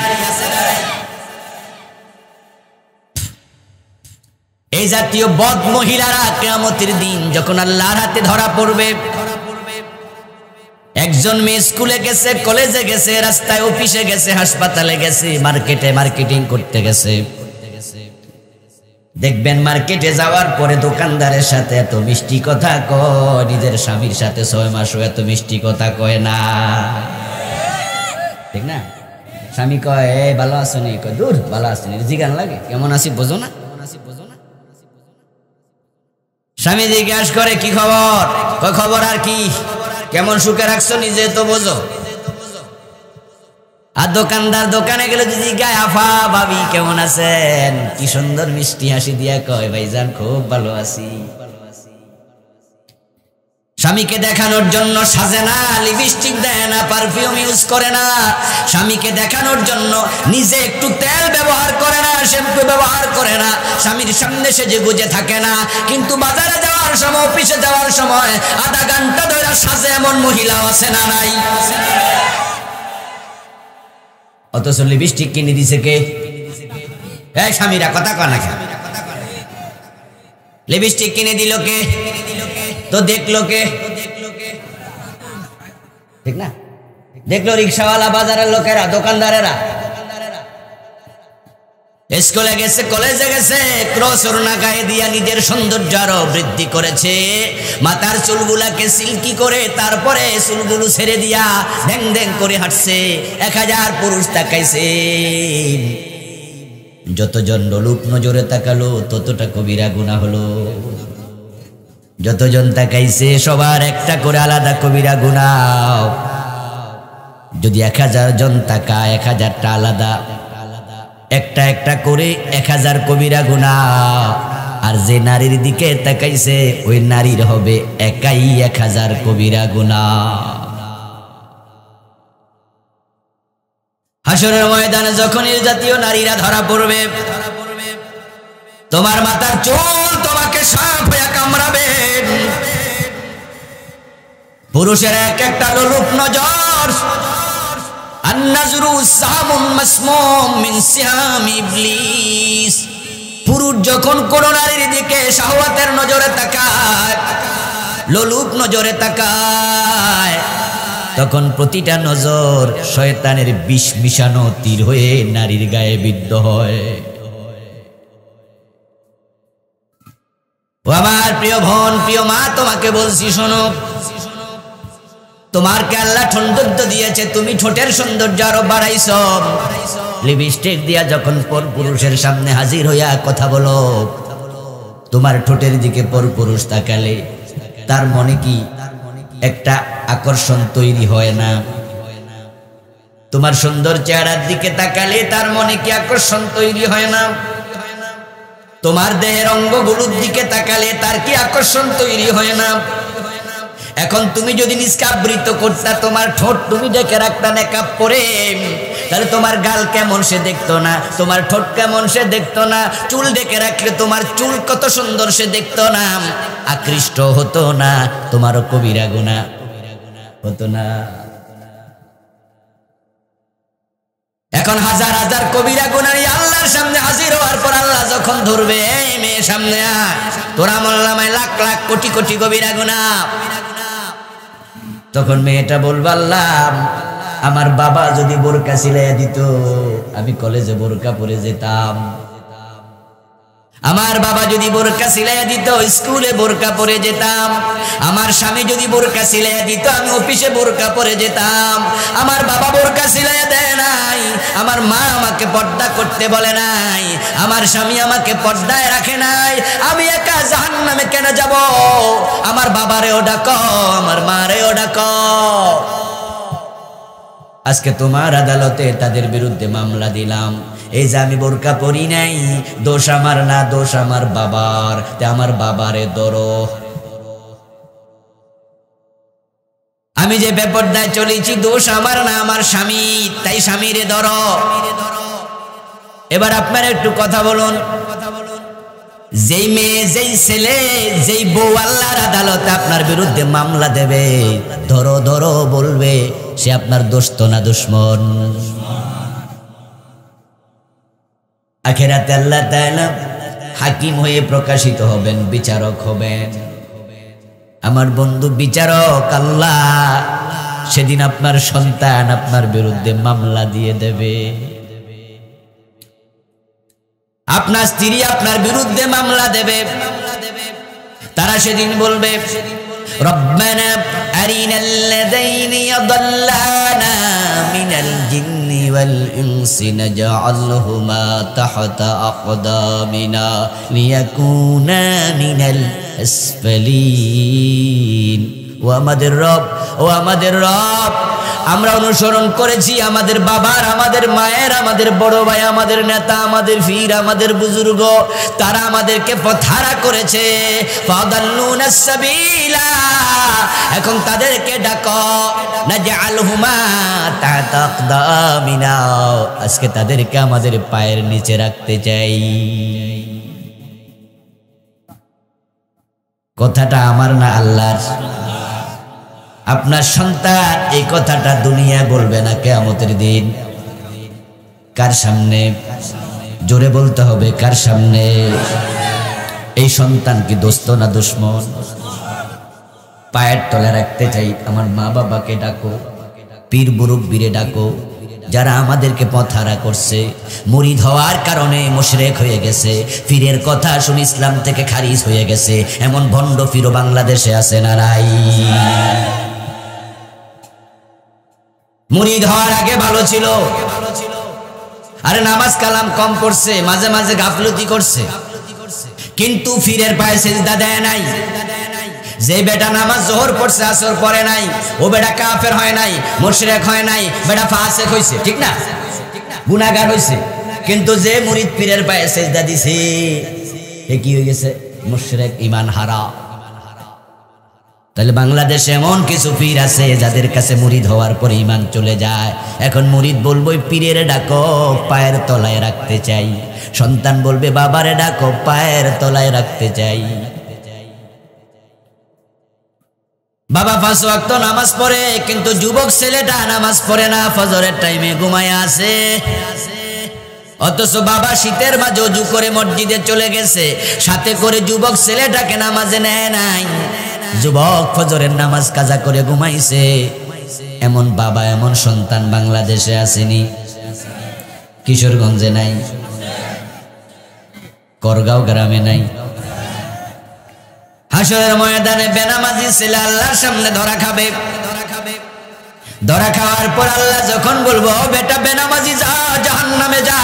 এই জাতীয় বদ মহিলারা কিয়ামতের দিন যখন আল্লাহর হাতে ধরা পড়বে, একজন মেয়ে স্কুলে গেছে, কলেজে গেছে, রাস্তায় অফিসে গেছে, হাসপাতালে গেছে, মার্কেটে মার্কেটিং করতে গেছে, দেখবেন মার্কেটে যাওয়ার পরে দোকানদারের সাথে এত মিষ্টি কথা কয়, নিজের স্বামীর সাথে 6 মাসও এত মিষ্টি কথা কয় না, ঠিক না? স্বামী কয় এই ভালো আছো নি, কয় দূর ভালো আছো নি, জিগান লাগে কেমন আছি বোঝো না? স্বামী জিজ্ঞাসা করে কি খবর? কয় খবর আর কি, কেমন সুখে রাখছো নিজে তো বোঝো। আর দোকানদার দোকানে গেলে যদি গায়ে আফা ভাবি কেমন আছেন, কি সুন্দর মিষ্টি হাসি দিয়া কয় ভাইজান খুব ভালো আছি। স্বামীকে দেখানোর জন্য সাজে না, লিপস্টিক দেয় না, পারফিউম ইউজ করে না, স্বামীকে দেখানোর জন্য নিজে একটু তেল ব্যবহার করে না, শ্যাম্পু ব্যবহার করে না, স্বামীর সামনে সেজে গুজে থাকে না, কিন্তু বাজারে যাওয়ার সময়, অফিসে যাওয়ার সময় আধা ঘন্টা ধরে সাজে এমন মহিলা আছে না নাই? অথচ লিপস্টিক কিনে দিছে কে? এই স্বামীরা কথা কয় না কেন? লিপস্টিক কিনে দিল কে? তো দেখলো কে? ঠিক না? দেখলো রিক্সাওয়ালা, বাজারের লোকেরা, দোকানদারেরা। স্কুলে গেছে, কলেজে গেছে, ক্রস ওড়না গায়ে দিয়া নিজের সৌন্দর্য আরো বৃদ্ধি করেছে, মাথার চুলগুলাকে সিল্কি করে তারপরে চুলগুলো ছেড়ে দিয়া ড্যাং ড্যাং করে হাঁটছে। 1000 পুরুষ তাকাইছে, যতজন লোক নজরে তাকালো ততটা কবিরা গুনাহ হলো। যতজন তাকাইছে সবার একটা করে আলাদা কবিরা গুনাহ। যদি 1000 জন তাকায়, 1000টা আলাদা, একটা একটা করে 1000 কবিরা গুনাহ। আর যে নারীর দিকে তাকাইছে ওই নারীর হবে একাই 1000 কবিরা গুনাহ। হাসরের ময়দানে যখন এই জাতীয় নারীরা ধরা পড়বে, তোমার মাথার চুল তোমাকে সাপ হয়ে কামড়াবে। পুরুষের এক একটা লোলুপ নজর, আন-নাজরু সাহামুম মাসমুম মিন সিহাম ইবলিস। পুরুষ যখন কোন নারীর দিকে শাহওয়াতের নজরে তাকায়, লোলুপ নজরে তাকায়, তখন প্রতিটা নজর শয়তানের বিষ মিশানো তীর হয়ে নারীর গায়ে বিদ্ধ হয়। ও আমার প্রিয় বোন, প্রিয় মা, তোমাকে বলছি শোনো, তোমারকে আল্লাহ সৌন্দর্য দিয়েছে, তুমি ঠোঁটের সৌন্দর্য আরো বাড়াইছ। লিপস্টিক দিয়া যখন পরপুরুষের সামনে হাজির হইয়া কথা বলো, তোমার ঠোঁটের দিকে পরপুরুষ তাকালে তার মনে কি একটা আকর্ষণ তৈরি হয় না? তোমার সুন্দর চেহারার দিকে তাকালে তার মনে কি আকর্ষণ তৈরি হয় না? তোমার দেহের অঙ্গগুলোর দিকে তাকালে তার কি আকর্ষণ তৈরি হয় না? এখন তুমি যদি নিষ্কাবৃত করতা তোমার ঠোঁট, তুমি ডেকে রাখতা মেকআপ পরে, তাহলে তোমার গাল কেমন সে দেখতো না, তোমার ঠোঁট কেমন সে দেখতো না। চুল ডেকে রাখলে তোমার চুল কত সুন্দর সে দেখতো না, আকৃষ্ট হতো না, তোমারও কবিরা গুনাহ হতো না। এখন হাজার হাজার কবিরা গুনাহ নিয়ে আল্লাহর সামনে হাজির হওয়ার পর আল্লাহ যখন ধরবে, এই মেয়ে সামনে আয়, তোর আমলনামায় লাখ লাখ কোটি কোটি কবিরা গুনাহ, তখন মেয়েটা বলবে আল্লাহ আমার বাবা যদি বোরকা সিলাইয়া দিত আমি কলেজে বোরকা পরে যেতাম। আমার বাবা যদি বোরকা সিলাইয়া দিত স্কুলে বোরকা পরে যেতাম, আমার স্বামী যদি বোরকা সিলাইয়া দিত আমি অফিসে বোরকা পরে যেতাম। আমার বাবা বোরকা সিলাইয়া দেয় নাই, আমার মা আমাকে পর্দা করতে বলে নাই, আমার স্বামী আমাকে পর্দায় রাখে নাই। আমি একা জাহান্নামে কেন যাব? আমার বাবারেও ডাকো, আমার মারেও ডাকো। আজকে তোমার আদালতে তাদের বিরুদ্ধে মামলা দিলাম, এই যে আমি বোরকা পরি নাই, দোষ আমার না, দোষ আমার বাবার। তে আমার বাবারে ধরো। আমি যে বেপরদায় চলেছি দোষ আমার না, আমার স্বামী, তাই স্বামীরে ধরো। এবার আপনারা একটু কথা বলুন, যেই মেয়ে, যেই ছেলে, যেই বউ আল্লাহর আদালতে আপনার বিরুদ্ধে মামলা দেবে, ধরো ধরো বলবে, সে আপনার দোস্ত না দুশমন? আখিরাতে আল্লাহ তাআলা হাকিম হয়ে প্রকাশিত হবেন, বিচারক হবেন। আমার বন্ধু বিচারক আল্লাহ, সেদিন আপনার সন্তান আপনার বিরুদ্ধে মামলা দিয়ে দেবে, আপনার স্ত্রী আপনার বিরুদ্ধে মামলা দেবে। তারা সেদিন বলবে, রব্বানা আরিনাল্লাযাইনি ইয়াদাল্লানা মিনাল জিন্নি ওয়াল ইনসি নাজআলহুমা তাহতা আকদামিনা লিয়াকুনা মিনাল আসফালিন। ও আমাদের রব, ও আমাদের রব, আমরা অনুসরণ করেছি আমাদের বাবার, আমাদের মায়ের, আমাদের বড় ভাই, আমাদের নেতা, আমাদের পীর, আমাদের বুজুর্গ, তারা আমাদেরকে পথহারা করেছে। ফাদাল্লুনাস সাবিলা, এখন তাদেরকে ডাকো, নাজআলহুমা তাহতা আকদামিনা, আজকে তাদেরকে আমাদের পায়ের নিচে রাখতে চাই। কথাটা আমার না আল্লাহর? আপনার সন্তান এই কথাটা দুনিয়া বলবে না কিয়ামতের দিন। কার সামনে? জোরে বলতে হবে, কার সামনে? এই সন্তান কি দোস্ত না দুশমন? পায়ের তলে রাখতে চাই। আমার মা বাবাকে ডাকো, পীর মুরব্বিরে ডাকো, যারা আমাদেরকে পথহারা করছে, মুরিদ হওয়ার কারণে মুশরিক হয়ে গেছে, পীরের কথা শুনে ইসলাম থেকে খারিজ হয়ে গেছে, এমন ভণ্ড পীর বাংলাদেশে আছে না নাই? মুরিদ হওয়ার আগে ভালো ছিল, আরে নামাজ কালাম কম পড়ছে, মাঝে মাঝে গাফলতি করছে, কিন্তু পীরের পায়ে সিজদা দেয় নাই। যে বেটা নামাজ জোহর পড়ছে আসর পড়ে নাই, ও বেটা কাফের হয় নাই, মুশরিক হয় নাই, বেটা ফাসিক হইছে, ঠিক না? গুনাহগার হইছে। কিন্তু যে মুরিদ পীরের পায়ে সিজদা দিছে, এ কি হয়ে গেছে? মুশরিক, ঈমান হারা। তাহলে বাংলাদেশে এমন কিছু পীর আছে যাদের কাছে মুরিদ হওয়ার পরে ঈমান চলে যায়। এখন মুরিদ বলবো পীরের ডাকো, পায়ের তলায় রাখতে চাই। সন্তান বলবে বাবারে ডাকো, পায়ের তলায় রাখতে চাই। বাবা 5 ওয়াক্ত নামাজ পড়ে, কিন্তু যুবক ছেলেটা নামাজ পড়ে না, ফজরের টাইমে ঘুমায় আছে। অথচ বাবা শীতের মাঝে ওযু করে মসজিদে চলে গেছে, সাথে করে যুবক ছেলেটাকে নামাজে নেয় নাই। যুবক ফজরের নামাজ কাজা করে ঘুমাইছে। এমন বাবা, এমন সন্তান বাংলাদেশে আসেনি? কিশোরগঞ্জে নাই, করগাঁও গ্রামে নাই। হাসরের ময়দানে বেনামাজি ছেলে আল্লাহর সামনে ধরা খাবে। ধরা খাওয়ার পর আল্লাহ যখন বলবো বেটা বেনামাজি যা, জাহান্নামে যা,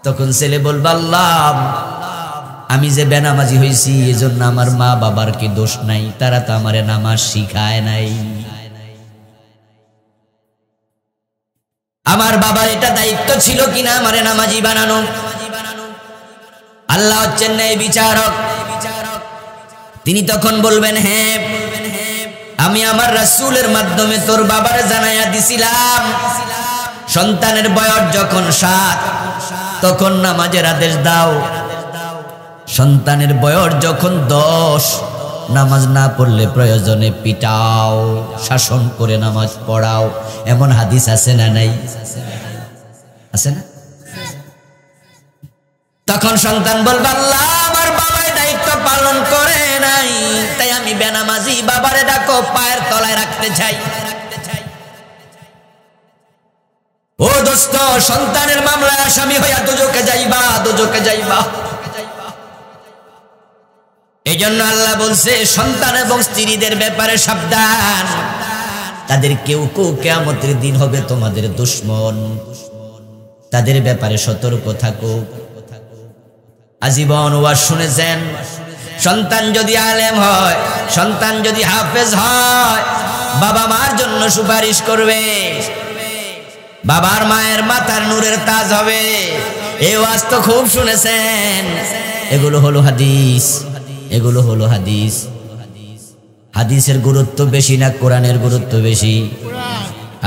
তখন ছেলে বলবে আল্লাহ আমি যে বেনামাজি হইছি এজন্য আমার মা বাবার কি দোষ নাই? তারা তো আমারে নামাজ শিখায় নাই। আমার বাবার এটা দায়িত্ব ছিল কিনা আমারে নামাজি বানানো? আল্লাহ হচ্ছেন ন্যায় বিচারক। তিনি তখন বলবেন হ্যাঁ, আমি আমার রাসূলের মাধ্যমে তোর বাবারে জানাইয়া দিছিলাম, সন্তানের বয়স যখন 7 তখন নামাজের আদেশ দাও, সন্তানের বয়স যখন 10 নামাজ না পড়লে প্রয়োজনে পিটাও, শাসন করে নামাজ পড়াও। এমন হাদিস আছে না নাই? আছে না? তখন সন্তান বলবে আল্লাহ আমার বাবার দায়িত্ব পালন করে নাই, তাই আমি বেনামাজি বাবারে ডাকো, পায়ের তলায় রাখতে চাই। ও দোস্ত, সন্তানের মামলায় আসামি হইয়া দোজখে যাইবা, দোজখে যাইবা। এই জন্য আল্লাহ বলছে সন্তান এবং স্ত্রীদের ব্যাপারে সাবধান। তাদের কেউ কেউ কিয়ামতের দিন হবে তোমাদের দুশমন, তাদের ব্যাপারে সতর্ক থাকো। আজীবন ওয়াজ শুনেছেন, সন্তান যদি আলেম হয়, সন্তান যদি হাফেজ হয়, বাবা মার জন্য সুপারিশ করবে, বাবার মায়ের মাথার নূরের তাজ হবে। এই ওয়াজ তো খুব শুনেছেন। এগুলো হলো হাদিস, এগুলো হলো হাদিস। হাদিসের গুরুত্ব বেশি না কোরআনের গুরুত্ব বেশি?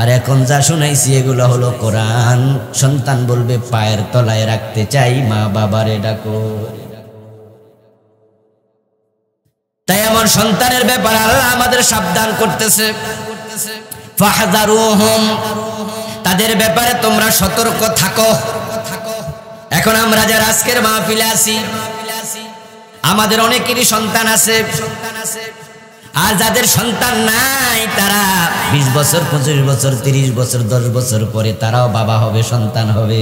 আর এখন যা শুনাইছি এগুলো হলো কোরআন। সন্তান বলবে পায়ের তলায় রাখতে চাই, মা বাবারে ডাকো। তাই এমন সন্তানের ব্যাপারে আল্লাহ আমাদের সাবধান করতেছে, ফাহযারুহুম, তাদের ব্যাপারে তোমরা সতর্ক থাকো। এখন আমরা যারা আজকের মাহফিলে আছি, আমাদের অনেকেরই সন্তান আছে, আর যাদের সন্তান নাই তারা 20 বছর 25 বছর 30 বছর 10 বছর পরে তারাও বাবা হবে, সন্তান হবে।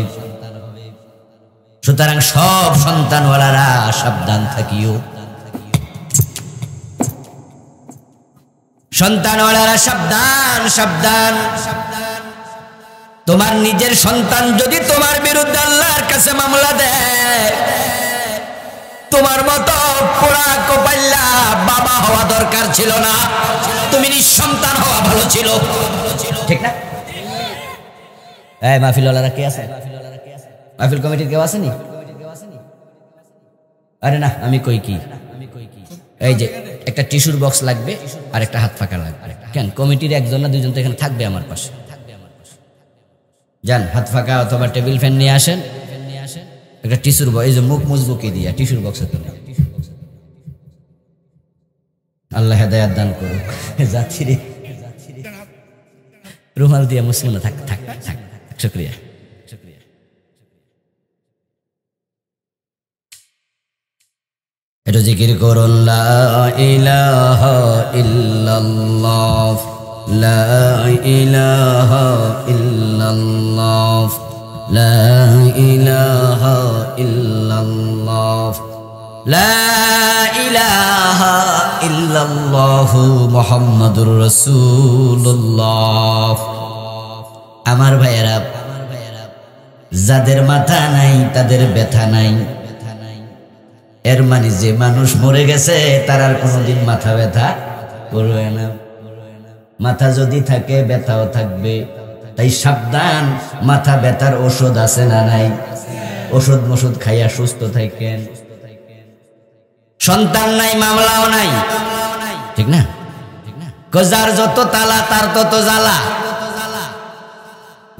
সুতরাং সব সন্তানওয়ালারা সাবধান থাকিও, সন্তানওয়ালারা সাবধান, সাবধান। তোমার নিজের সন্তান যদি তোমার বিরুদ্ধে আল্লাহর কাছে মামলা দেয়, তোমার মতো পোড়া কপাইল্লা বাবা হওয়া দরকার ছিল না, তুমি নিঃসন্তান হওয়া ভালো ছিল, ঠিক না? এই মাহফিলওয়ালারা কে আছে? মাহফিল কমিটির কেউ আসেনি? আরে না, আমি কই কি, এই যে একটা টিস্যুর বক্স লাগবে আর একটা হাত ফাঁকা লাগবে। কেন কমিটির একজন না দুইজন তো এখানে থাকবে আমার পাশে? যান, হাত ফাঁকা অথবা টেবিল ফ্যান নিয়ে আসেন, একটা টিস্যুর বক্স, এই যে মুখ মজবুকি দিয়া টিস্যুর বক্সে তো নেই। আল্লাহ হেদায়াত দান করুক। যাচ্ছি রে, রুমাল দিয়ে মুসলিম থাক থাক থাক। শুকরিয়া। এটা জিকির করুন, লা ইলাহা ইল্লাল্লাহ, লা ইলাহা ইল্লাল্লাহ, লা ইলাহা ইল্লাল্লাহ, লা ইলাহা ইল্লাল্লাহ মুহাম্মাদুর রাসূলুল্লাহ। আমার ভাইয়েরা, যাদের মাথা নাই তাদের ব্যথা নাই। এর মানে যে মানুষ মরে গেছে তার আর কোনোদিন মাথা ব্যথা করবে না। মাথা যদি থাকে ব্যথাও থাকবে। তাই সাবধান, মাথা ব্যথার ওষুধ আছে না নাই? ওষুধ মষুধ খাইয়া সুস্থ থাকেন। সন্তান নাই, মামলাও নাই, ঠিক না? যার যত তালা তার তত জ্বালা।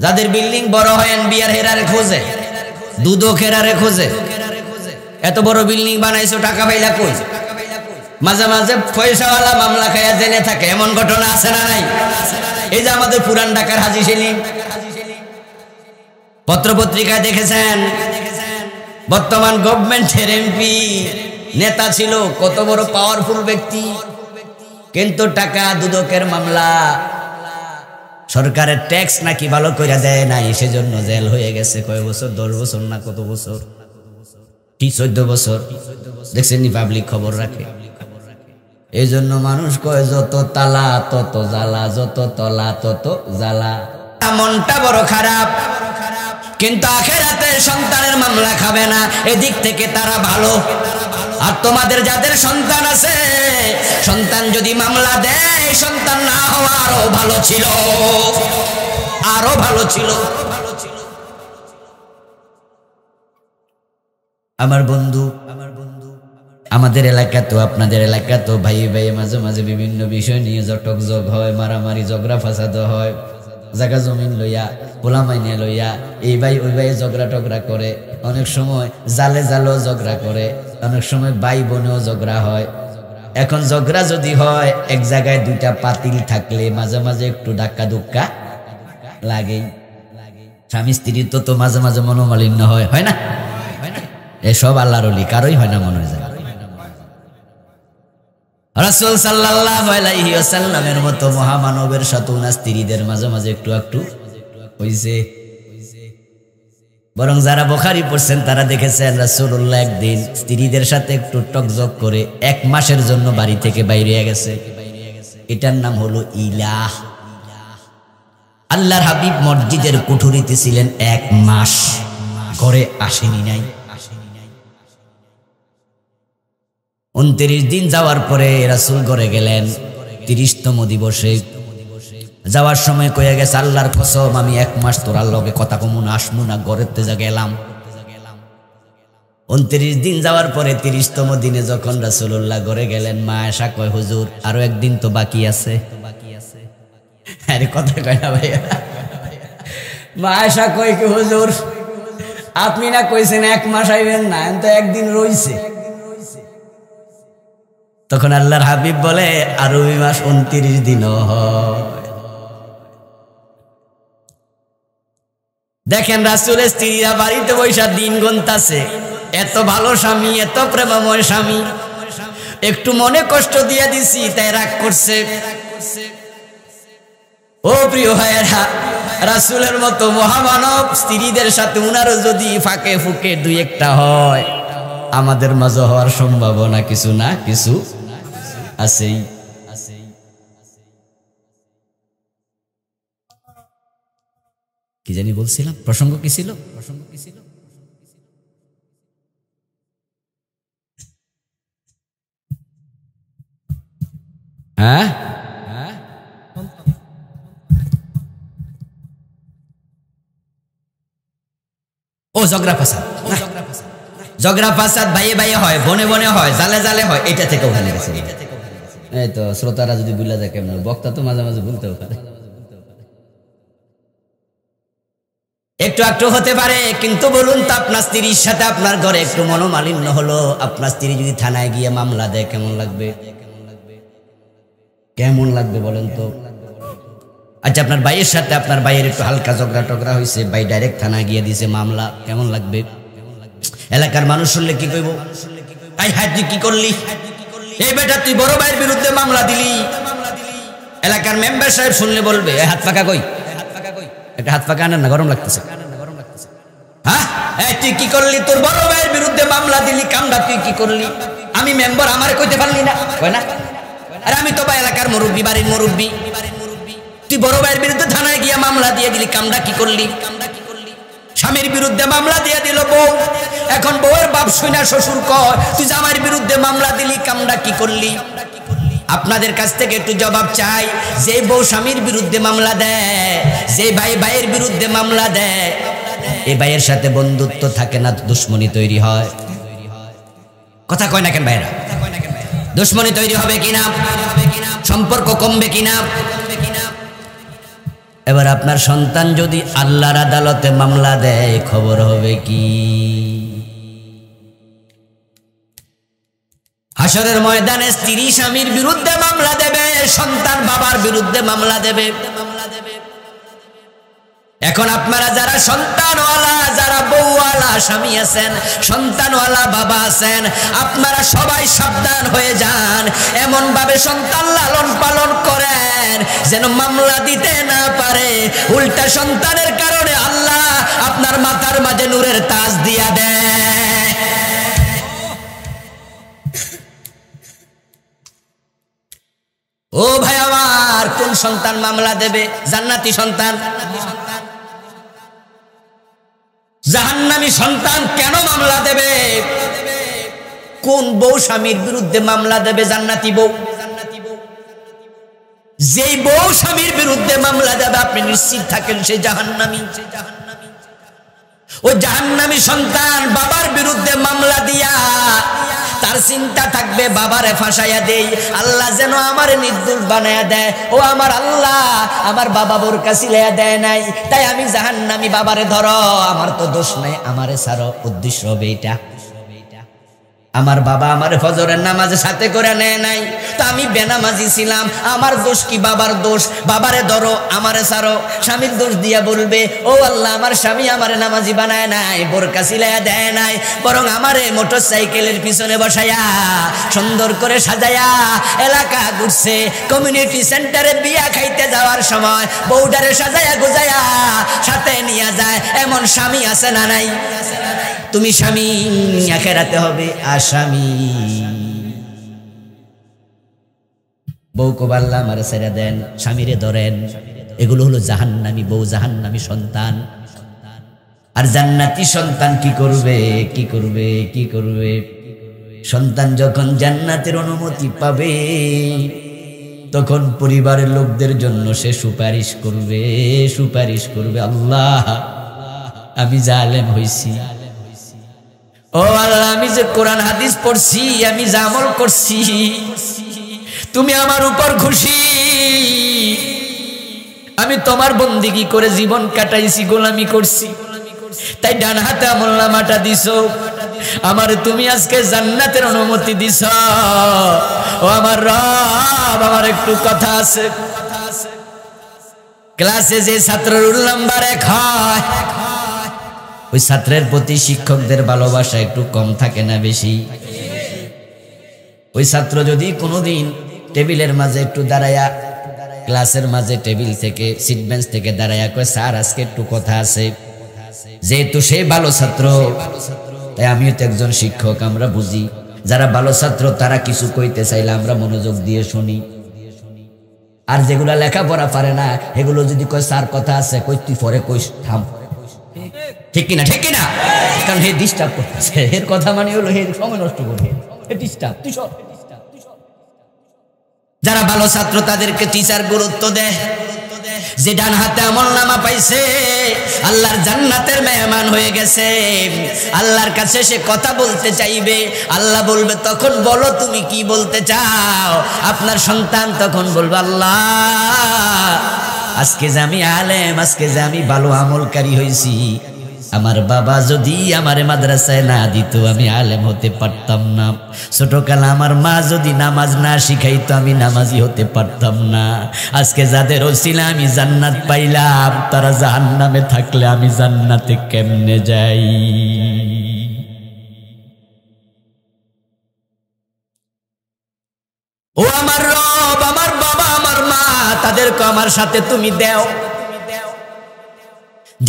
যাদের বিল্ডিং বড় হয় বিয়ার হেরারে খোঁজে, দুধও খেরারে খোঁজে। এত বড় বিল্ডিং বানাইছো, টাকা পাইলা কই? মাঝে মাঝে পয়সাওয়ালা মামলা খাইয়া জেনে থাকে, এমন ঘটনা আছে না নাই? এই যে আমাদের পুরান ঢাকার হাজী সেলিম, পত্রপত্রিকায় দেখেছেন, বর্তমান গভর্নমেন্টের এমপি, নেতা ছিল, কত বড় পাওয়ারফুল ব্যক্তি, কিন্তু টাকা দুদকের মামলা, সরকারের ট্যাক্স নাকি ভালো করে দেয় নাই, সেজন্য জেল হয়ে গেছে কয় বছর, 10 বছর না কত বছর, 14 বছর। দেখছেন নি, পাবলিক খবর রাখে। এই জন্য মানুষ কয় যত তালা তত জ্বালা, যত তলা তত জ্বালা। মনটা বড় খারাপ, কিন্তু আখেরাতে সন্তানের মামলা খাবে না, এদিক থেকে তারা ভালো। আর তোমাদের যাদের সন্তান আছে, সন্তান যদি মামলা দেয়, সন্তান না হওয়া আরো ভালো ছিল, আরো ভালো ছিল। আমার বন্ধু, আমাদের এলাকা তো আপনাদের এলাকা তো ভাই ভাই মাঝে মাঝে বিভিন্ন বিষয় নিয়ে জটক জগ হয়, মারামারি ঝগড়া ফাসাদ হয়, জায়গা জমিন লইয়া, পোলা মাইনে লইয়া, এই ভাই ওই ভাই ঝগড়া টগড়া করে। অনেক সময় জালে জালেও ঝগড়া করে, অনেক সময় ভাই বোনেও ঝগড়া হয়। এখন ঝগড়া যদি হয়, এক জায়গায় দুইটা পাতিল থাকলে মাঝে মাঝে একটু ধাক্কা ধুক্কা লাগেই। স্বামী স্ত্রীর তো মাঝে মাঝে মনোমালিন্য হয়, হয় না? এসব আল্লাহর ওলি, কারোই হয় না মনে হয়। রাসূল সাল্লাল্লাহু আলাইহি ওয়াসাল্লামের মতো মহামানবের সাথে উনার স্ত্রীদের মাঝে মাঝে একটু একটু হইছে। বরং যারা বুখারী পড়ছেন তারা দেখেছেন রাসূলুল্লাহ একদিন স্ত্রীদের সাথে একটু টকজক করে 1 মাসের জন্য বাড়ি থেকে বাইরে গেছে। এটার নাম হলো ইলাহ। আল্লাহর হাবিব মসজিদের কুঠুরিতে ছিলেন 1 মাস, ঘরে আসেনি নাই। 29 দিন যাওয়ার পরে রাসূল ঘরে গেলেন 30তম দিবসে। যাওয়ার সময় কয়ে গেছে, আল্লাহর কসম আমি 1 মাস তোরার লগে কথা কমু না, আসমু না, ঘরের তেজা গেলাম। 29 দিন যাওয়ার পরে 30তম দিনে যখন রাসূলুল্লাহ ঘরে গেলেন, মা আয়েশা কয়, হুজুর আরো একদিন তো বাকি আছে। আরে কথা কয় না ভাইয়া। মা আয়েশা কয় কি, হুজুর আপনি না কইছেন 1 মাস আইবেন না, তো একদিন রইছে। তখন আল্লাহর হাবিব বলে, আরবি মাস 29 দিনও হয়। দেখেন রাসূলের স্ত্রীরা বাড়িতে বৈশা দিন গুনতাছে। এত ভালো স্বামী, এত প্রেমময় স্বামী, একটু মনে কষ্ট দিয়ে দিছি তাই রাগ করছে। ও প্রিয় ভাইয়েরা, রাসূলের মতো মহামানব স্ত্রীদের সাথে উনারও যদি ফাঁকে ফুকে 2-1টা হয়, আমাদের মাঝে হওয়ার সম্ভাবনা কিছু না কিছু আছেই। কি জানি বলছিলাম, প্রসঙ্গ কি ছিল? হ্যাঁ, ও ঝগড়া ফাসাদ। ঝগড়া ফাসাদ ভাইয়ে ভাইয়ে হয়, বনে বনে হয়, জালে জালে হয়, এটা থেকে ওখানে গেছে। এই তো শ্রোতারা যদি ভুলে যায় কেমন, বক্তা তো মাঝে মাঝে ভুলতেও পারে, একটু একটু হতে পারে। কিন্তু বলুন তো, আপনার স্ত্রীর সাথে আপনার ঘরে একটু মনোমালিন্য হলো, আপনার স্ত্রী যদি থানায় গিয়ে মামলা দেয়, কেমন লাগবে? কেমন লাগবে বলেন তো? আচ্ছা, আপনার ভাইয়ের সাথে আপনার ভাইয়ের একটু হালকা ঝগড়া টগড়া হয়েছে, ভাই ডাইরেক্ট থানায় গিয়ে দিছে মামলা, কেমন লাগবে? এলাকার মানুষ শুনলে কি কইব? আই হাই, তুই কি করলি? এই বেটা তুই বড় ভাইয়ের বিরুদ্ধে মামলা দিলি। এলাকার মেম্বার সাহেব শুনলে বলবে, হাত পাকা কই, একটা হাত পাকা আনেন না, গরম লাগতেছে। হ্যাঁ, তুই কি করলি? তোর বড় ভাইয়ের বিরুদ্ধে মামলা দিলি, কামটা তুই কি করলি? আমি মেম্বার, আমারে কইতে পারলি না? কয় না, আরে আমি তো বা এলাকার মুরব্বী, বাড়ির মুরব্বী। তুই বড় ভাইয়ের বিরুদ্ধে থানায় গিয়ে মামলা দিয়ে দিলি, কামটা কি করলি? স্বামীর বিরুদ্ধে মামলা দিয়ে দিল বউ, এখন বউয়ের বাপ শুনা শ্বশুর কয় তুই জামাইয়ের বিরুদ্ধে মামলা দিলি, কামটা কি করলি? আপনাদের কাছ থেকে একটু জবাব চাই, যে বউ স্বামীর বিরুদ্ধে মামলা দেয়, যে ভাই ভাইয়ের বিরুদ্ধে মামলা দেয়, এই ভাইয়ের সাথে বন্ধুত্ব থাকে না, দুশ্মনী তৈরি হয়। কথা কয় না কেন ভাইরা? দুশ্মনী তৈরি হবে কিনা, সম্পর্ক কমবে কিনা? এবার আপনার সন্তান যদি আল্লাহর আদালতে মামলা দেয়, খবর হবে কি? হাসরের ময়দানে স্ত্রী স্বামীর বিরুদ্ধে মামলা দেবে, সন্তান বাবার বিরুদ্ধে মামলা দেবে। এখন আপনারা যারা সন্তানওয়ালা, যারা বউওয়ালা স্বামী আছেন, সন্তানওয়ালা বাবা আছেন, আপনারা সবাই সাবধান হয়ে যান। এমন ভাবে সন্তান লালন পালন করেন যেন মামলা দিতে না পারে। উল্টা সন্তানের কারণে আল্লাহ আপনার মাথার মাঝে নূরের তাজ দিয়া দেয়। ও ভাই আমার, কোন সন্তান মামলা দেবে? জান্নাতি সন্তান। জাহান্নামী সন্তান কেন মামলা দেবে? কোন বউ স্বামীর বিরুদ্ধে মামলা দেবে? জান্নাতি বউ। যেই বউ স্বামীর বিরুদ্ধে মামলা দেবে, আপনি নিশ্চিত থাকেন সে জাহান্নামী। ওই জাহান্নামী সন্তান বাবার বিরুদ্ধে মামলা দিয়া তার চিন্তা থাকবে, বাবারে ফাঁসাইয়া দেই, আল্লাহ যেন আমারে নির্দোষ বানায়া দেয়। ও আমার আল্লাহ, আমার বাবা বোরকা সিলাইয়া দেয় নাই, তাই আমি জাহান্নামী, বাবারে ধরো, আমার তো দোষ নাই, আমারে ছাড়ো। উদ্দেশ্য হবে এটা। আমার বাবা আমার ফজরের নামাজে সাথে করে নেয় নাই, তো আমি বেনামাজি ছিলাম। আমার দোষ কি বাবার দোষ? বাবারে ধরো, আমারে ছাড়ো। স্বামীর দোষ দিয়া বলবে, ও আল্লাহ আমার স্বামী আমারে নামাজি বানায় নাই, বোরকা সিলাইয়া দেয় নাই, বরং আমারে মোটর সাইকেলের পিছনে বসাইয়া সুন্দর করে সাজাইয়া এলাকা ঘুরছে। কমিউনিটি সেন্টারে বিয়া খাইতে যাওয়ার সময় বউডারে সাজাইয়া গুজাইয়া সাথে নিয়ে যায়। এমন স্বামী আছে না নাই? তুমি স্বামী, আখেরাতে হবে আসামি। বউকে বললাম আমারে ছেড়ে দেন, স্বামীরে ধরেন। এগুলো হলো জাহান্নামী বউ, জাহান্নামী সন্তান। আর জান্নাতি সন্তান কি করবে? কি করবে? কি করবে? সন্তান যখন জান্নাতের অনুমতি পাবে তখন পরিবারের লোকদের জন্য সে সুপারিশ করবে, সুপারিশ করবে, আল্লাহ আমি জালেম হইছি, ও আল্লাহ আমি যে কোরআন হাদিস পড়ছি, আমি যে আমল করছি, তুমি আমার উপর খুশি, আমি তোমার বন্দিগি করে জীবন কাটাইছি, গোলামি করছি, তাই ডান হাতে আমলনামাটা দিছো, আমার তুমি আজকে জান্নাতের অনুমতি দিছ। ও আমার রব, আমার একটু কথা আছে। ক্লাসে যে ছাত্র রোল নাম্বার 1 হয়, ওই ছাত্রের প্রতি শিক্ষকদের ভালোবাসা একটু কম থাকে না বেশি? ওই ছাত্র যদি কোনোদিন টেবিলের মাঝে একটু দাঁড়ায়া, ক্লাসের মাঝে টেবিল থেকে সিট বেঞ্চ থেকে দাঁড়ায়া কয়, স্যার আজকে একটু কথা আছে, যেহেতু সে ভালো ছাত্র, তাই আমিও তো একজন শিক্ষক, আমরা বুঝি যারা ভালো ছাত্র তারা কিছু কইতে চাইলে আমরা মনোযোগ দিয়ে শুনি। আর যেগুলা লেখাপড়া পারে না এগুলো যদি কয় স্যার কথা আছে, কই তুই পরে কইস, থাম। ঠিক কিনা? ঠিক কিনা? কারণ হে ডিস্টার্ব করতেছে, এর কথা মানে হলো হে সময় নষ্ট করবে, হে ডিস্টার্ব। তুই সব যারা ভালো ছাত্র তাদেরকে টিচার গুরুত্ব দেয়। যে ডান হাতে আমলনামা পাইছে আল্লাহর জান্নাতের মেহমান হয়ে গেছে, আল্লাহর কাছে সে কথা বলতে চাইবে, আল্লাহ বলবে তখন বলো তুমি কি বলতে চাও। আপনার সন্তান তখন বলবে, আল্লাহ আজকে যে আমি আলেম, আজকে যে আমি ভালো আমলকারী হয়েছি, আমার বাবা যদি আমার মাদ্রাসায় না দিত আমি আলেম হতে পারতাম না। ছোটকালে আমার মা যদি নামাজ না শিখাইতো আমি নামাজি হতে পারতাম না। আজকে যাদের ওসিলা আমি জান্নাত পাইলাম, তারা জাহান্নামে থাকলে আমি জান্নাতে কেমনে যাই? ও আমার রব, আমার বাবা আমার মা, তাদেরকে আমার সাথে তুমি দেও।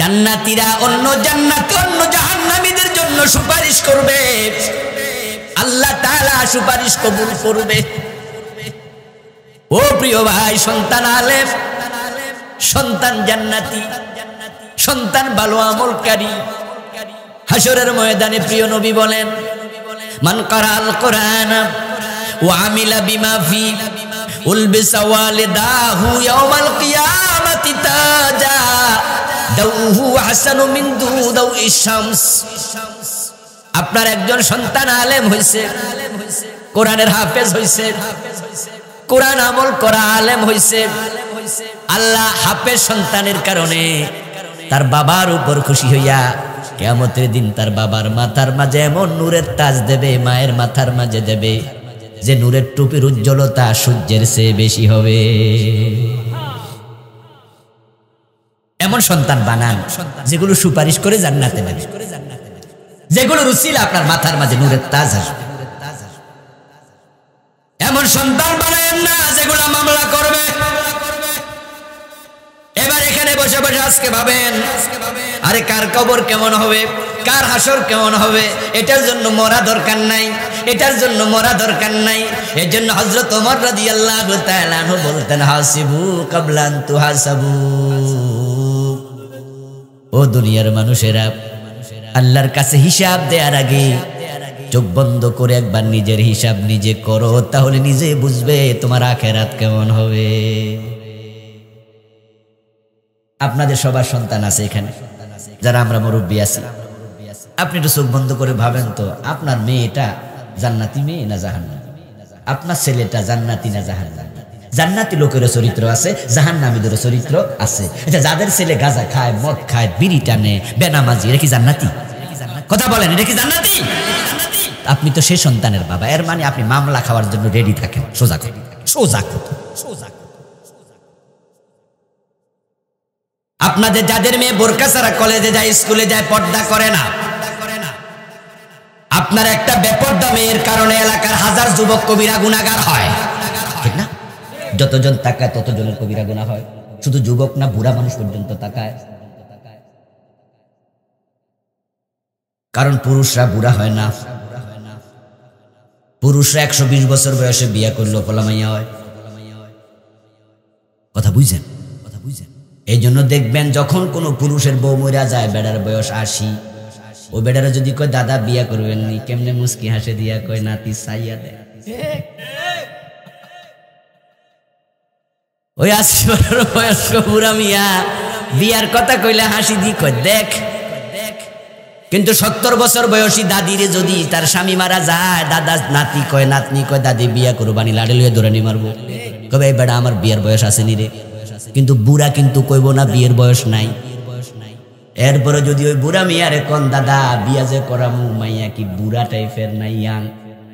জান্নাতীরা অন্য জান্নাতে অন্য জাহান্নামীদের জন্য সুপারিশ করবে, আল্লাহ তাআলা সুপারিশ কবুল করবে। ও প্রিয় ভাই, সন্তান আলেম, সন্তান জান্নাতি, সন্তান ভালো আমলকারী। হাসরের ময়দানে প্রিয় নবী বলেন, মান কারাল কোরআন ওয়া আমিলা বিমা ফি উলবিসা ওয়ালিদাহু ইয়াউমাল কিয়ামাতি তাজা দাউহু হাসানু মিন দুদাউই শামস। আপনার একজন সন্তান আলেম হইছে, কোরআনের হাফেজ হইছে, কোরআন আমল করা আলেম হইছে, আল্লাহ হাফেজ সন্তানের কারণে তার বাবার উপর খুশি হইয়া কিয়ামতের দিন তার বাবার মাথার মাঝে এমন নূরের তাজ দেবে, মায়ের মাথার মাঝে দেবে যে নূরের টুপির উজ্জ্বলতা সূর্যের চেয়ে বেশি হবে। এমন সন্তান বানান যেগুলো সুপারিশ করে জান্নাতে নেবে, যেগুলো রুসিলা আপনার মাথার মাঝে নূরের তাজ আসবে। এমন সন্তান বানায়েন না যেগুলো মামলা করবে। এবার এখানে বসে বসে আজকে ভাবেন, আরে কার কবর কেমন হবে, কার হাসর কেমন হবে, এটার জন্য মরা দরকার নাই, এটার জন্য মরা দরকার নাই। এর জন্য হযরত ওমর রাদিয়াল্লাহু তাআলা আনহু বলতেন, হাসিবু ক্বাবলা আন তুহাসাবু। ও দুনিয়ার মানুষেরা, আল্লাহর কাছে হিসাব দেওয়ার আগে চোখ বন্ধ করে একবার নিজের হিসাব নিজে করো, তাহলে নিজে বুঝবে তোমার আখিরাত কেমন হবে। আপনাদের সবার সন্তান আছে এখানে, যারা আমরা মুরব্বী আছি, আপনি একটু চোখ বন্ধ করে ভাবেন তো, আপনার মেয়েটা জান্নাতি মেয়ে না জাহান্নামী? আপনার ছেলেটা জান্নাতি না জাহান্নামী? জান্নাতি লোকেরও চরিত্র আছে, জাহান্নামীদেরও চরিত্র আছে। এটা যাদের ছেলে গাঁজা খায়, মদ খায়, বিড়ি টানে, বেনামাজি, এটা কি জান্নাতি? কথা বলেন, এটা কি জান্নাতি? আপনি তো সে সন্তানের বাবা, এর মানে আপনি মামলা খাওয়ার জন্য রেডি থাকেন। সোজা কথা, সোজা কথা, সোজা কথা। আপনাদের যাদের মেয়ে বোরকা ছাড়া কলেজে যায়, স্কুলে যায়, পর্দা করে না, আপনার একটা বেপর্দা মেয়ের কারণে এলাকার হাজার যুবক কবিরা গুনাহগার হয়, ঠিক না? যতজন তাকায় ততজনের কবিরা গুনাহ হয়। শুধু যুবক না, বুড়া মানুষ পর্যন্ত তাকায়। কারণ পুরুষরা বুড়া হয় না। পুরুষরা 120 বছর বয়সে বিয়ে করলো পোলামাইয়া হয়। কথা বুঝছেন? কথা বুঝছেন? এই জন্য দেখবেন যখন কোনো পুরুষের বউ মরা যায়, বেড়ার বয়স 80, ও বেড়ারা যদি কয় দাদা বিয়া করবেন নি, কেমনে মুস্কি হাসে দিয়া কয় নাতি চাইয়া দে। ওই 80 বছর বয়স্ক বুড়া মিয়া বিয়ার কথা কইলে হাসি দি কয় দেখ। কিন্তু 70 বছর বয়সী দাদিরে যদি তার স্বামী মারা যায়, দাদা নাতি কয়, নাতনি কয় দাদি বিয়া করবানি, লাড়ি লইয়া দৌড়ানি মারবো, কবে এই বেড়া আমার বিয়ের বয়স আসেনি রে। কিন্তু বুড়া কিন্তু কইব না বিয়ের বয়স নাই। এরপরে যদি ওই বুড়া মিয়ারে কোন দাদা বিয়া যে করামু, মাইয়া কি বুড়া টাইপের নাই, ইয়াং,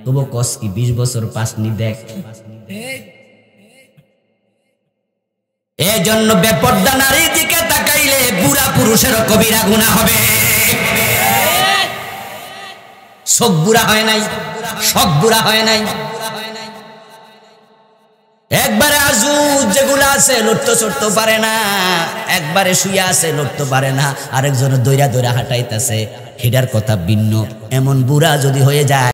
তবু কস কি 20 বছর পাসনি দেখ। এই জন্য বেপর্দা নারীর দিকে তাকাইলে বুড়া পুরুষেরও কবিরা গুনাহ হবে। শোক বুড়া হয় নাই, শখ বুড়া হয় নাই। একবারে আজু যেগুলো আছে লড়তে চড়তে পারে না, একবারে শুয়ে আছে লড়তে পারে না, আরেকজন দৈরা দৈরা হাঁটাইতেছে, হেডার কথা ভিন্ন। এমন বুড়া যদি হয়ে যায়